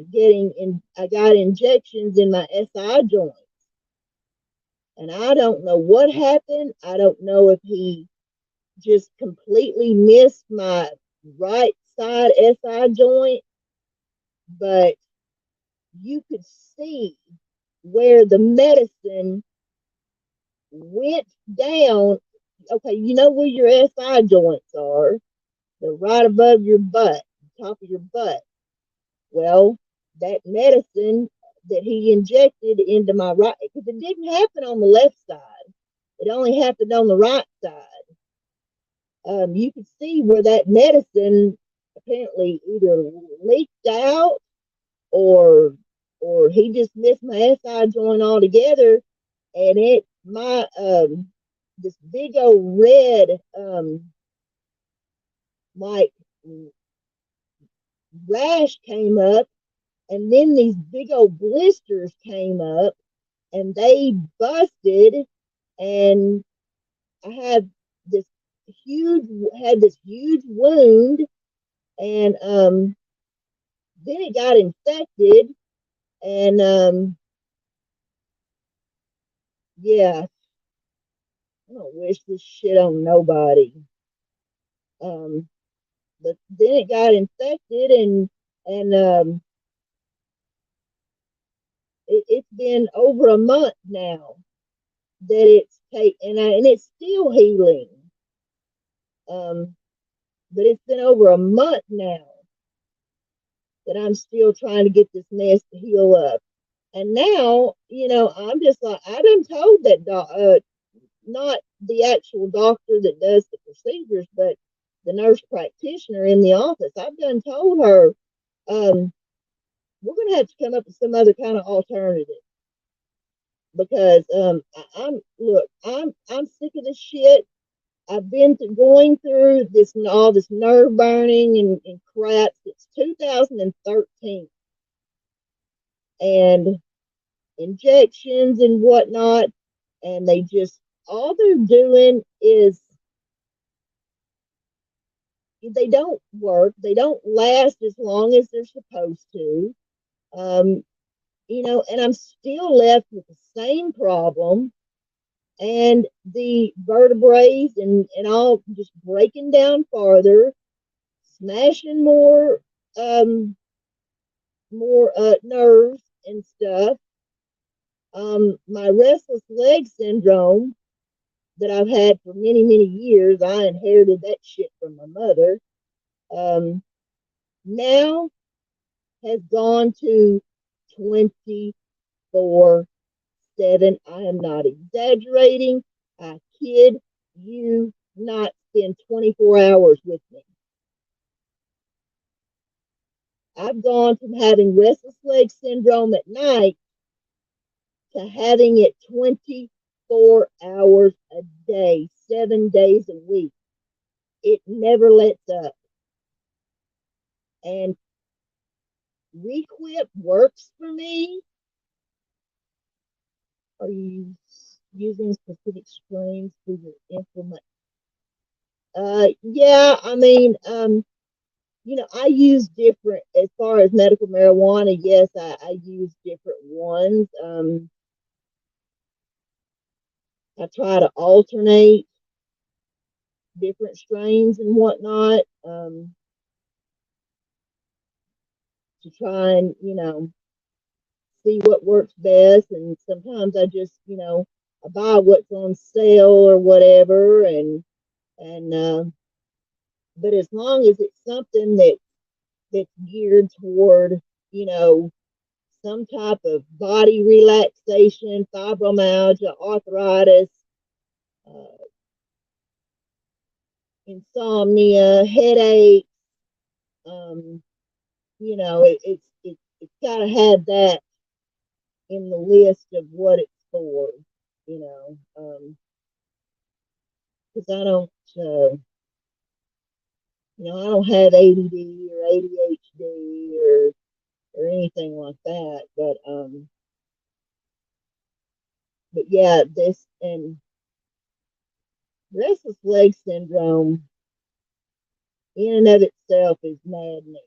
got injections in my SI joint. And I don't know what happened. I don't know if he just completely missed my right side SI joint, but you could see where the medicine went down. Okay, you know where your SI joints are? They're right above your butt, top of your butt. Well, that medicine that he injected into my right, because it didn't happen on the left side, it only happened on the right side. You could see where that medicine apparently either leaked out or he just missed my SI joint altogether, and it my this big old red like rash came up, and then these big old blisters came up, and they busted, and I this huge had this huge wound, and then it got infected, and yeah, I don't wish this shit on nobody. Um, but then it got infected, and it's been over a month now that it's taken, and it's still healing. But it's been over a month now that I'm still trying to get this mess to heal up. And now, I'm just like, I done told that not the actual doctor that does the procedures, but the nurse practitioner in the office. I've done told her, we're going to have to come up with some other kind of alternative, because I'm sick of this shit. I've been going through all this nerve burning and crap since 2013, and injections and whatnot, and they just all they're doing is they don't work. They don't last as long as they're supposed to. Um, and I'm still left with the same problem, and the vertebrae and all just breaking down farther, smashing more nerves and stuff. My restless leg syndrome that I've had for many, many years, I inherited that shit from my mother. Now has gone to 24/7. I am not exaggerating. I kid you not, spend 24 hours with me. I've gone from having restless leg syndrome at night to having it 24 hours a day, 7 days a week. It never lets up. And Requip works for me. Are you using specific strains for your implement? Yeah, I mean, I use different, as far as medical marijuana. Yes, I use different ones. I try to alternate different strains and whatnot, to try and, see what works best. And sometimes I just, I buy what's on sale or whatever, and but as long as it's something that's geared toward, you know, some type of body relaxation, fibromyalgia, arthritis, uh, insomnia, headache. You know, it's got to have that in the list of what it's for. You know, because I don't, I don't have ADD or ADHD or anything like that. But yeah, this and restless leg syndrome in and of itself is maddening.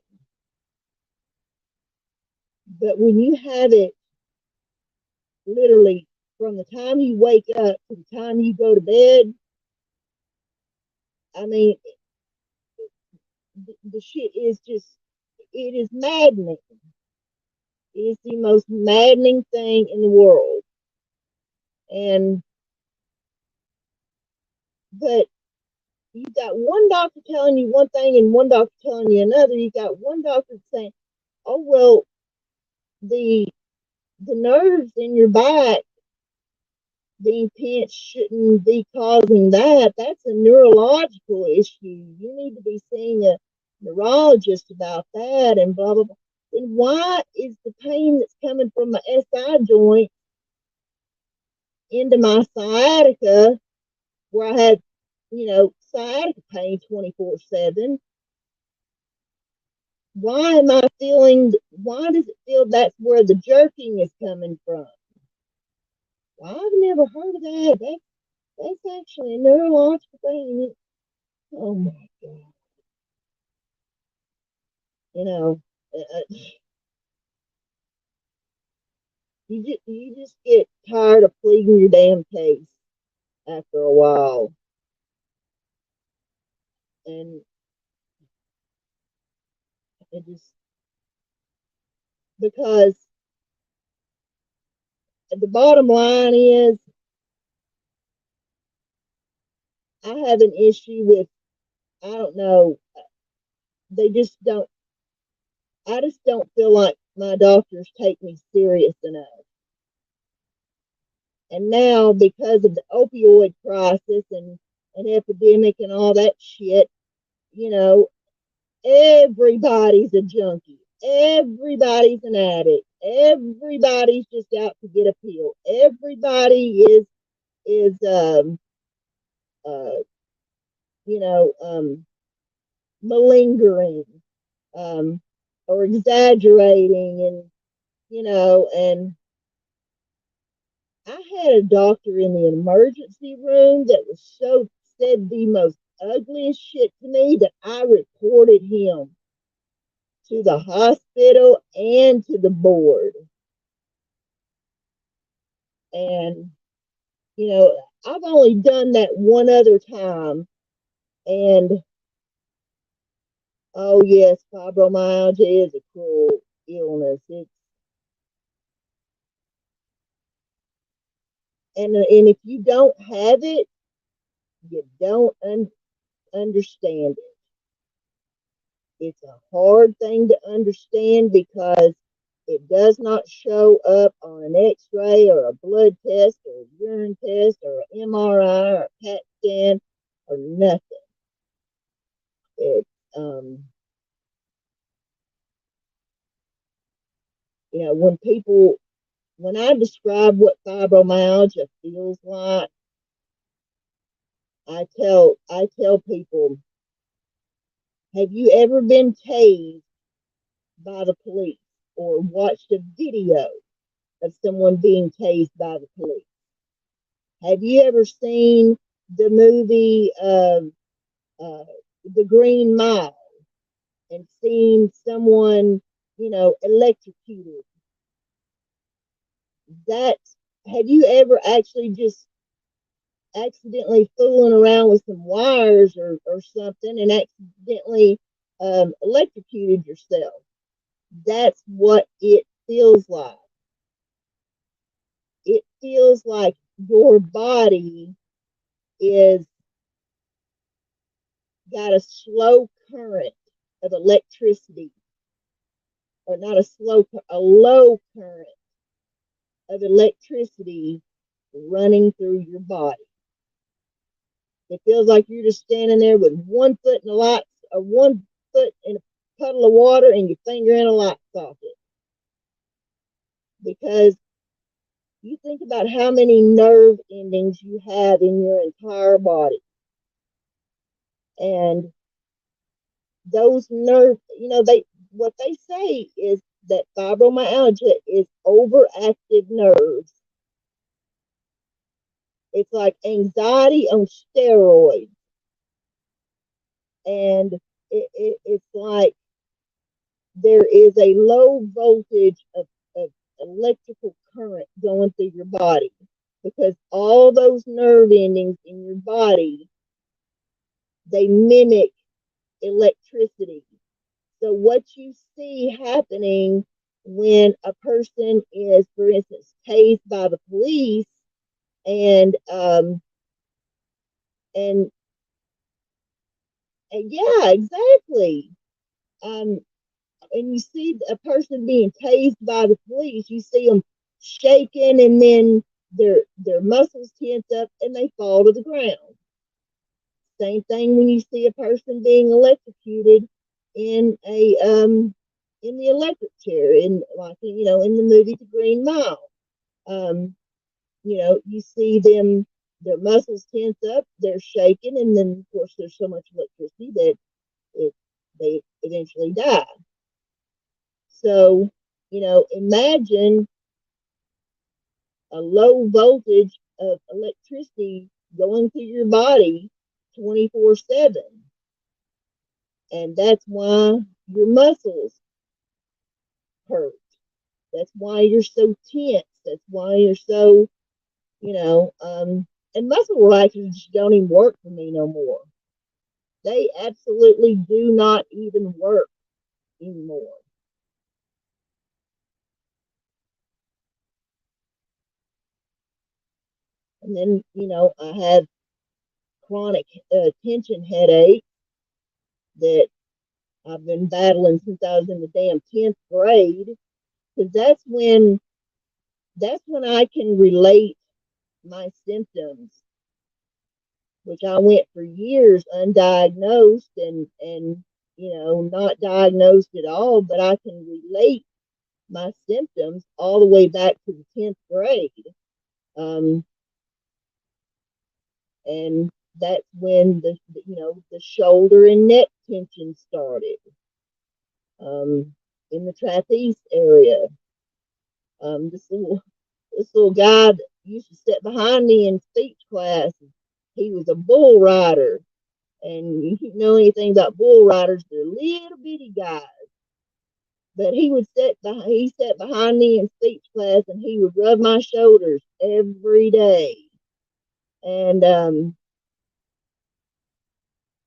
But when you have it literally from the time you wake up to the time you go to bed, I mean, the shit is just, it is maddening. It is the most maddening thing in the world. And, but you got one doctor telling you one thing and one doctor telling you another. You got one doctor saying, oh, well, the nerves in your back being pinched shouldn't be causing that. That's a neurological issue. You need to be seeing a neurologist about that and blah, blah, blah. Then why is the pain that's coming from my SI joint into my sciatica, where I had, sciatica pain 24/7? Why does it feel that's where the jerking is coming from? Well, I've never heard of that. That's actually a neurological thing. Oh my God. You know, you just get tired of pleading your damn case after a while. And it just, because the bottom line is, I have an issue with, I don't know, they just don't, I just don't feel like my doctors take me serious enough. And now, because of the opioid crisis and an epidemic and all that shit, you know, everybody's a junkie. Everybody's an addict. Everybody's just out to get a pill. Everybody is uh you know malingering, or exaggerating, and and I had a doctor in the emergency room that said the most ugliest shit to me, that I reported him to the hospital and to the board. And, I've only done that one other time. And, oh, yes, fibromyalgia is a cruel illness. And if you don't have it, you don't understand it. It's a hard thing to understand because it does not show up on an x-ray or a blood test or a urine test or an MRI or a CAT scan or nothing. It's, when I describe what fibromyalgia feels like, I tell people, have you ever been tased by the police or watched a video of someone being tased by the police? Have you ever seen the movie The Green Mile and seen someone, electrocuted? That Have you ever actually just accidentally fooling around with some wires or something and accidentally electrocuted yourself? That's what it feels like. It feels like your body is got a slow current of electricity, or not a low current of electricity running through your body. It feels like you're just standing there with one foot in a light, or one foot in a puddle of water, and your finger in a light socket. Because you think about how many nerve endings you have in your entire body. And those nerve, what they say is that fibromyalgia is overactive nerves. It's like anxiety on steroids. And it's like there is a low voltage of electrical current going through your body, because all those nerve endings in your body, they mimic electricity. So what you see happening when a person is, for instance, tased by the police, and and, and yeah, exactly. Um, and you see a person being tased by the police, you see them shaking, and then their muscles tense up and they fall to the ground. Same thing when you see a person being electrocuted in a in the electric chair, in, like, in the movie The Green Mile. Um, you see them, their muscles tense up, they're shaking, and then of course there's so much electricity that they eventually die. So, imagine a low voltage of electricity going through your body 24/7. And that's why your muscles hurt. That's why you're so tense. That's why you're so, and muscle relaxers don't even work for me no more. They absolutely do not even work anymore. And then, I have chronic tension headache that I've been battling since I was in the damn 10th grade. Because that's when I can relate my symptoms, which I went for years undiagnosed, and not diagnosed at all, but I can relate my symptoms all the way back to the 10th grade. Um, and that's when the shoulder and neck tension started, in the trapeze area. This little guy that used to sit behind me in speech class, he was a bull rider. And if you know anything about bull riders, they're little bitty guys. But he sat behind me in speech class, and he would rub my shoulders every day. And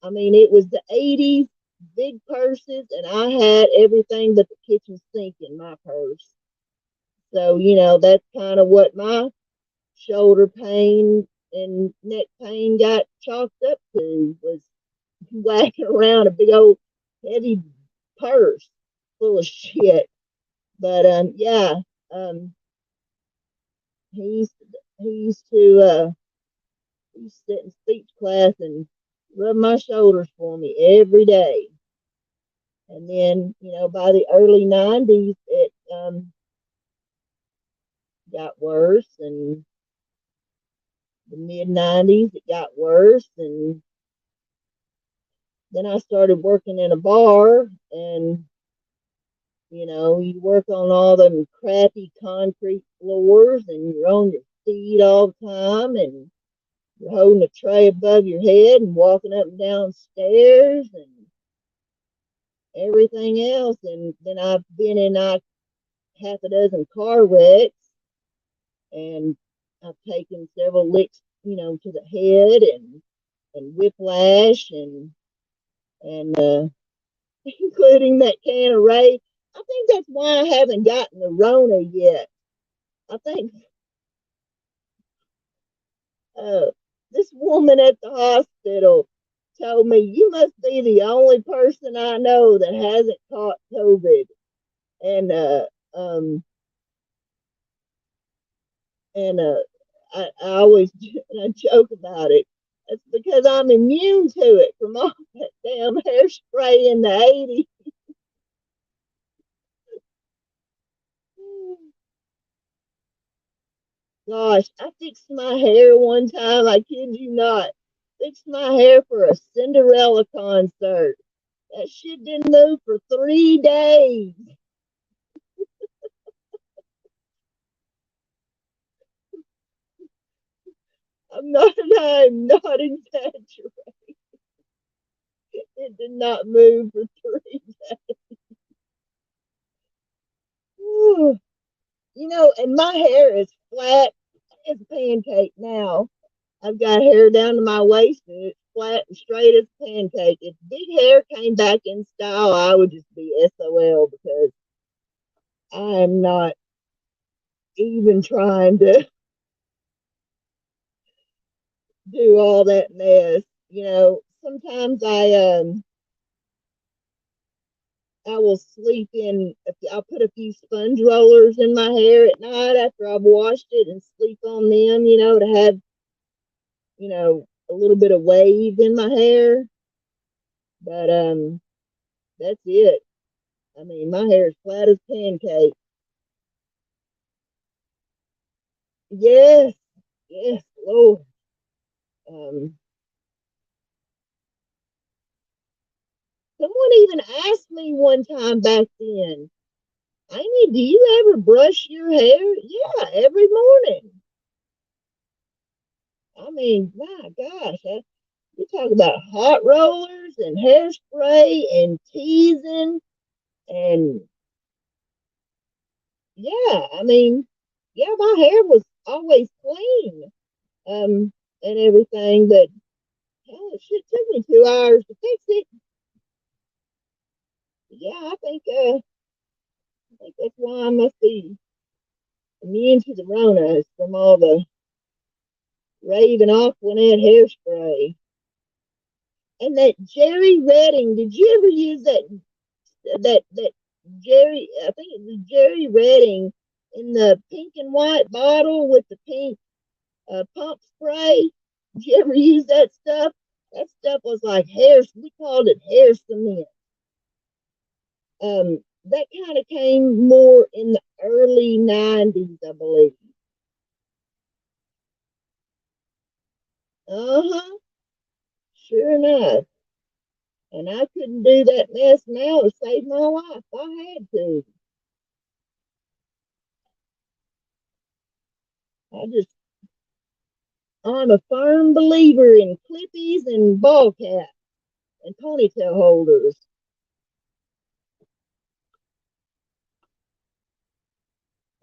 I mean, it was the 80s, big purses, and I had everything but the kitchen sink in my purse. So, that's kind of what my shoulder pain and neck pain got chalked up to, was whacking around a big old heavy purse full of shit. But yeah, um, he used to, he used to sit in speech class and rub my shoulders for me every day. And then, by the early 90s, it got worse, and the mid 90s, it got worse. And then I started working in a bar, and you work on all them crappy concrete floors, and you're on your feet all the time, and you're holding a tray above your head and walking up and down stairs and everything else. And then I've been in half a dozen car wrecks, and I've taken several licks, to the head, and whiplash, and including that can of Ray. I think that's why I haven't gotten the Rona yet. I think uh, this woman at the hospital told me, "You must be the only person I know that hasn't caught COVID." And um and I always I joke about it. It's because I'm immune to it from all that damn hairspray in the 80s. Gosh, I fixed my hair one time. I kid you not. Fixed my hair for a Cinderella concert. That shit didn't move for 3 days. I'm not exaggerating. It did not move for 3 days. Whew. And my hair is flat as a pancake now. I've got hair down to my waist and it's flat and straight as a pancake. If big hair came back in style, I would just be SOL because I am not even trying to do all that mess. Sometimes I will sleep in. I'll put a few sponge rollers in my hair at night after I've washed it and sleep on them. To have a little bit of wave in my hair. But that's it. I mean, my hair is flat as pancake. Yes, yes, Lord. Um, Someone even asked me one time back then, Amy, do you ever brush your hair? Yeah, every morning. I mean, my gosh, you talk about hot rollers and hairspray and teasing and yeah, I mean, yeah, my hair was always clean, and everything, but hell, it shit took me 2 hours to fix it. Yeah, I think that's why I must be immune to the Ronas from all the raving off when I had hairspray. And that Jerry Redding, did you ever use that Jerry? I think it was Jerry Redding in the pink and white bottle with the pink pump spray. Did you ever use that stuff? That stuff was like hair. We called it hair cement. That kind of came more in the early '90s, I believe. Uh huh. Sure enough. And I couldn't do that mess now to save my life. I had to. I just, I'm a firm believer in clippies and ball caps and ponytail holders.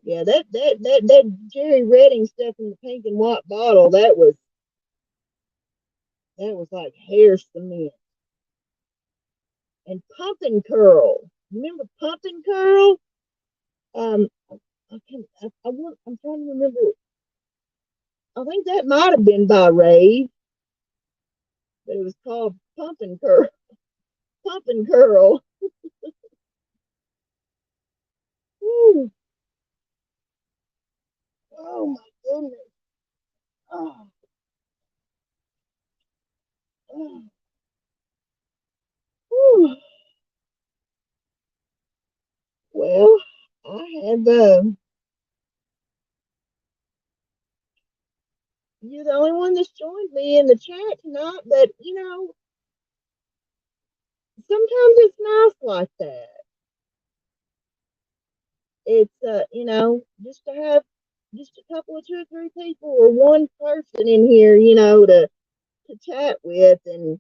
Yeah, that Jerry Redding stuff in the pink and white bottle, that was like hair cement. And pump and curl. Remember pump and curl? Um, I'm trying to remember. I think that might have been by Ray, but it was called pump and curl. Pump and curl. Whew. Oh my goodness. Oh, oh. Whew. Well, I have. You're the only one that's joined me in the chat tonight, but sometimes it's nice like that. It's just to have just a couple of 2 or 3 people or one person in here, to chat with and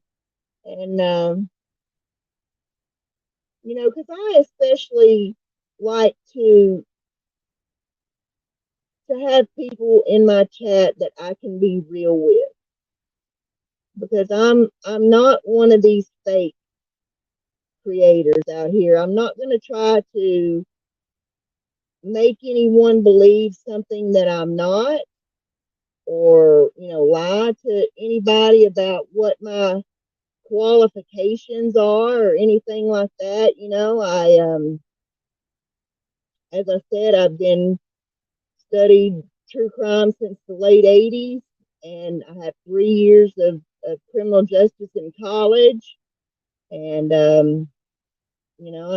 because I especially like to have people in my chat that I can be real with because I'm not one of these fake creators out here. I'm not going to try to make anyone believe something that I'm not or lie to anybody about what my qualifications are or anything like that. I as I said, I've been studied true crime since the late '80s, and I have 3 years of of criminal justice in college, and I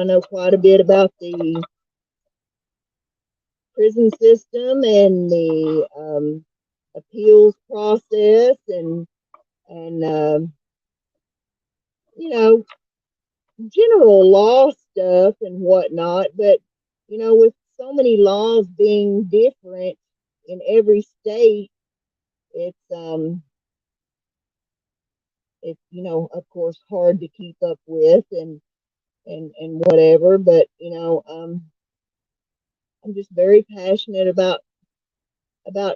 know quite a bit about the prison system and the appeals process, and you know, general law stuff and whatnot. But with so many laws being different in every state, it's of course hard to keep up with, and whatever. But I'm just very passionate about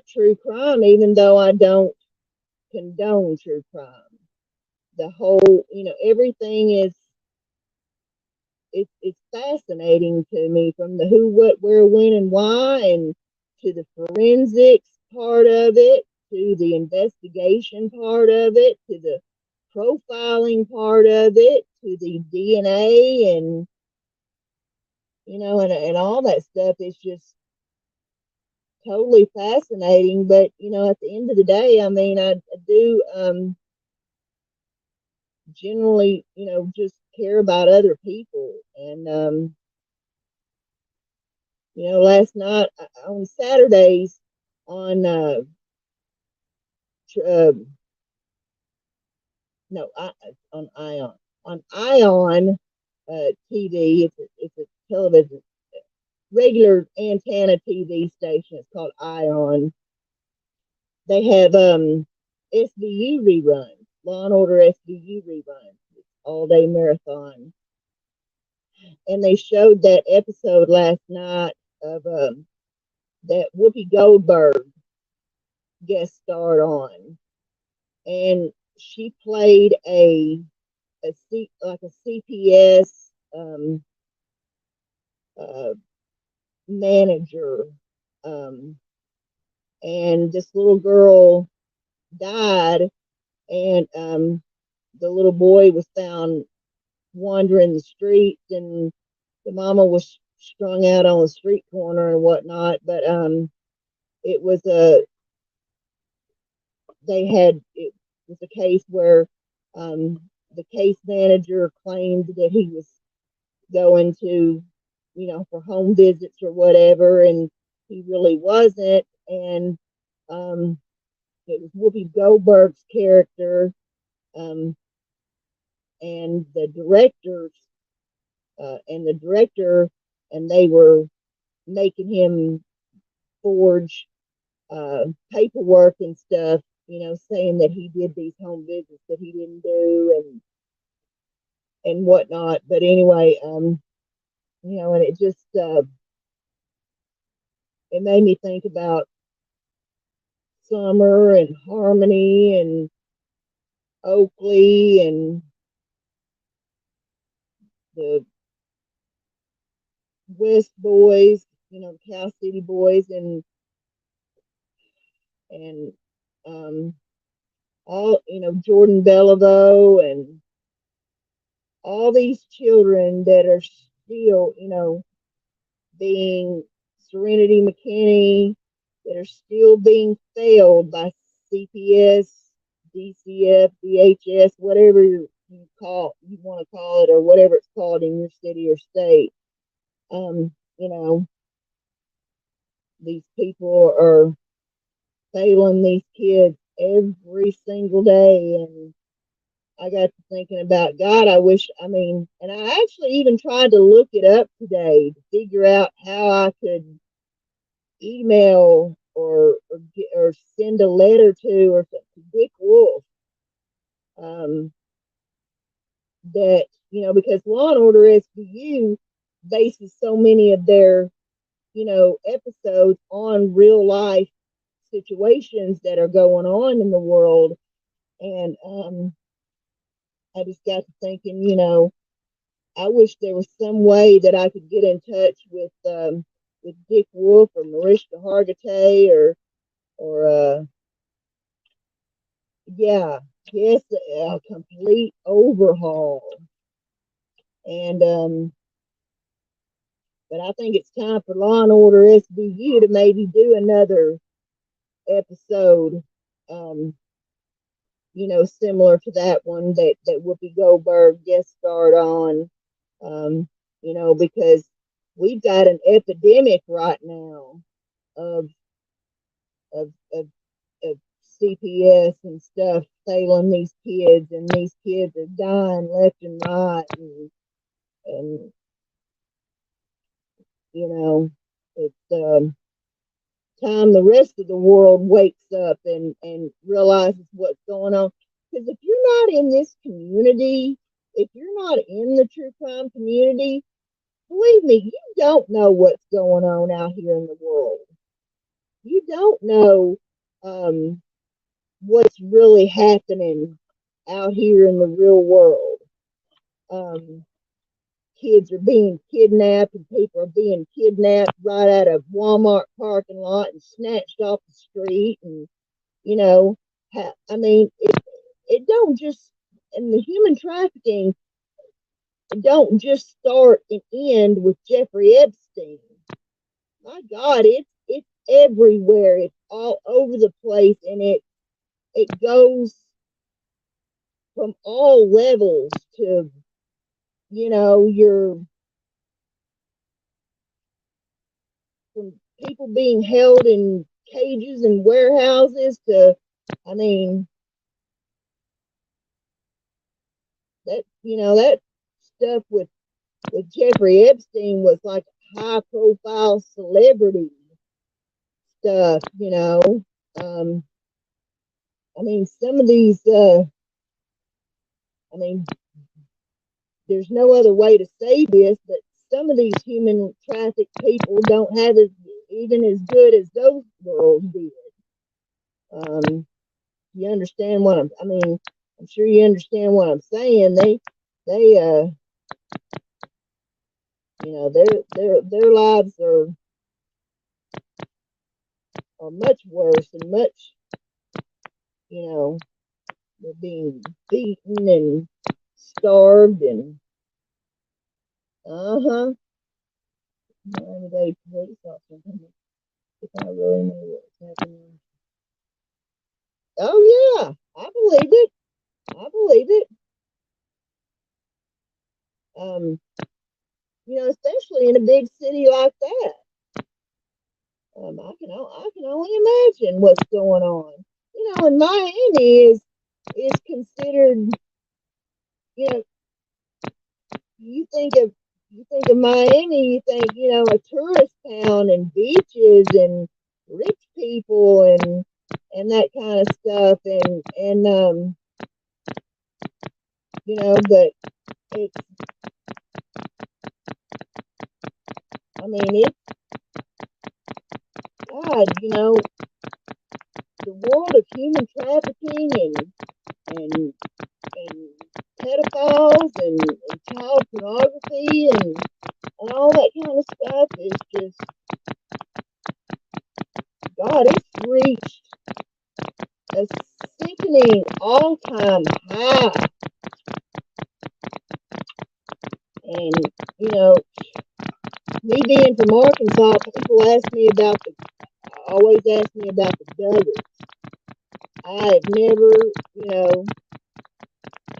true crime, even though I don't condone true crime. The whole, everything is it's fascinating to me, from the who, what, where, when, and why, and to the forensics part of it, to the investigation part of it, to the profiling part of it, to the DNA, and and all that stuff is just totally fascinating. But at the end of the day, I mean, I do generally just care about other people. And last night on Saturdays on uh no on Ion TV. It's a television, regular antenna TV station. It's called Ion. They have SVU reruns, Law and Order SVU reruns, all day marathon. And they showed that episode last night of that Whoopi Goldberg guest starred on, and she played like a CPS uh, manager, and this little girl died, and the little boy was found wandering the streets, and the mama was strung out on the street corner and whatnot. But it was a it was a case where the case manager claimed that he was going to, for home visits or whatever, and he really wasn't. And it was Whoopi Goldberg's character, um, and the director, and they were making him forge paperwork and stuff, saying that he did these home visits that he didn't do, and whatnot. But anyway, and it just it made me think about Summer and Harmony and Oakley and the West Boys, Cal City Boys, and all, Jordan Beliveau, and all these children that are still, being Serenity McKinney, that are still being failed by CPS, DCF, DHS, whatever you want to call it, or whatever it's called in your city or state. These people are failing these kids every single day. And I got to thinking about, God, and I actually even tried to look it up today to figure out how I could email or send a letter to Dick Wolf, that, because Law and Order SVU bases so many of their, episodes on real life situations that are going on in the world. And I just got to thinking, I wish there was some way that I could get in touch with Dick Wolf or Mariska Hargitay, or yeah, yes, a complete overhaul. And but I think it's time for Law and Order SVU to maybe do another episode, similar to that one that Whoopi Goldberg guest starred on, because we've got an epidemic right now of of of, of CPS and stuff failing these kids, and these kids are dying left and right, and it's time the rest of the world wakes up and realizes what's going on. Because if you're not in this community, if you're not in the true crime community, believe me, you don't know what's going on out here in the world. You don't know what's really happening out here in the real world. Kids are being kidnapped, and people are being kidnapped right out of Walmart parking lot and snatched off the street. And it don't just, and the human trafficking don't just start and end with Jeffrey Epstein. My God, it's everywhere. It's all over the place, and it goes from all levels to your from people being held in cages and warehouses to, I mean, that stuff with Jeffrey Epstein was like high profile celebrity stuff. Some of these, there's no other way to say this, but some of these human trafficked people don't have even as good as those girls did. You understand what I'm sure you understand what I'm saying. Their lives are much worse, and much, they're being beaten and starved and Miami-Dade police officer. If I really knew what's happening. Oh yeah, I believe it. I believe it. Especially in a big city like that. I can only imagine what's going on. And Miami is considered. You think of Miami, you think a tourist town and beaches and rich people and that kind of stuff, and but it's it's God, the world of human trafficking and pedophiles and child pornography and all that kind of stuff is just, God, it's reached a sickening all-time high. And, me being from Arkansas, people always ask me about the Duggars. I have never,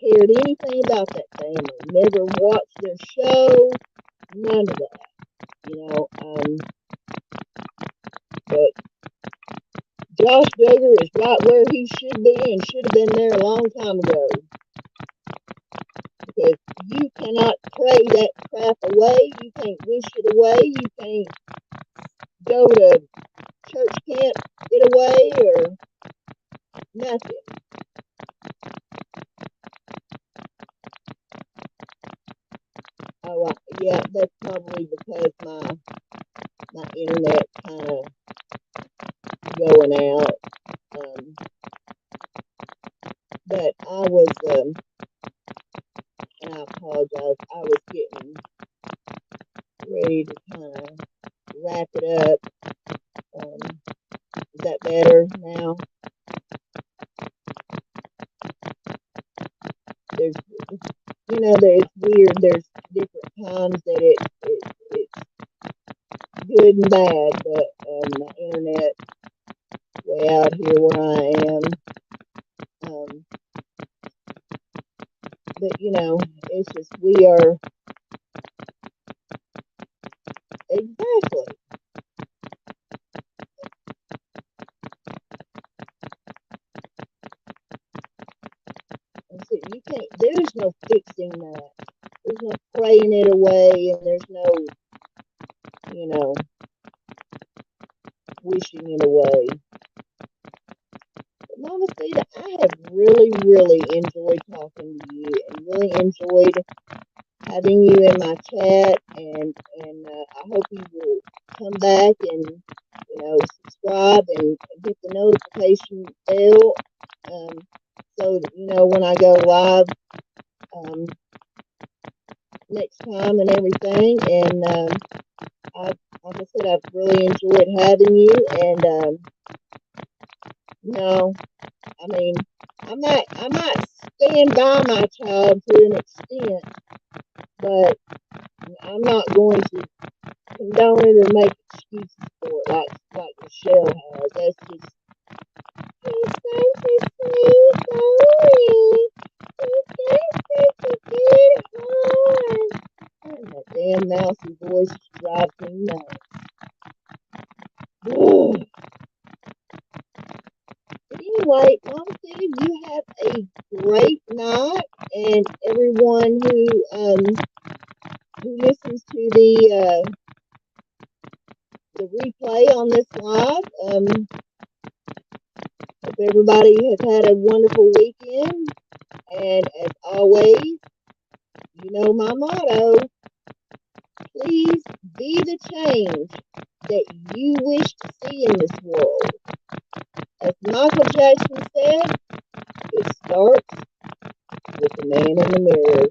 cared anything about that family. Never watched their show, none of that. But Josh Duggar is right where he should be and should have been there a long time ago. Because you cannot pray that crap away. You can't wish it away. You can't go to church camp it away or nothing. Oh, yeah, that's probably because my internet kind of going out. But I was, and I apologize, I was getting ready to kind of wrap it up. Is that better now? There's, it's weird. There's different times that it's good and bad, but my internet way out here where I am, But it's just we are exactly. And so you can't. There's no fixing that. There's no praying it away, and there's no, you know, wishing it away. But Mama Sita, I have really, really enjoyed talking to you, and really enjoyed having you in my chat, and I hope you will come back and subscribe and hit the notification bell, so that when I go live next time and everything. And like I said, I've really enjoyed having you, and I mean, I might stand by my child to an extent, but I'm not going to condone it or make excuses for it like Michelle has. That's just he's such a sweet boy. He's such a good boy. And that damn mousy voice drives me nuts. But anyway, Mama Sita, you have a great night, and everyone who listens to the replay on this live, hope everybody has had a wonderful weekend. And as always, my motto: please be the change that you wish to see in this world. As Michael Jackson said, it starts with the man in the mirror.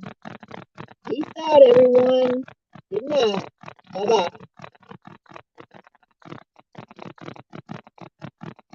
Peace out, everyone. Good night. Bye-bye.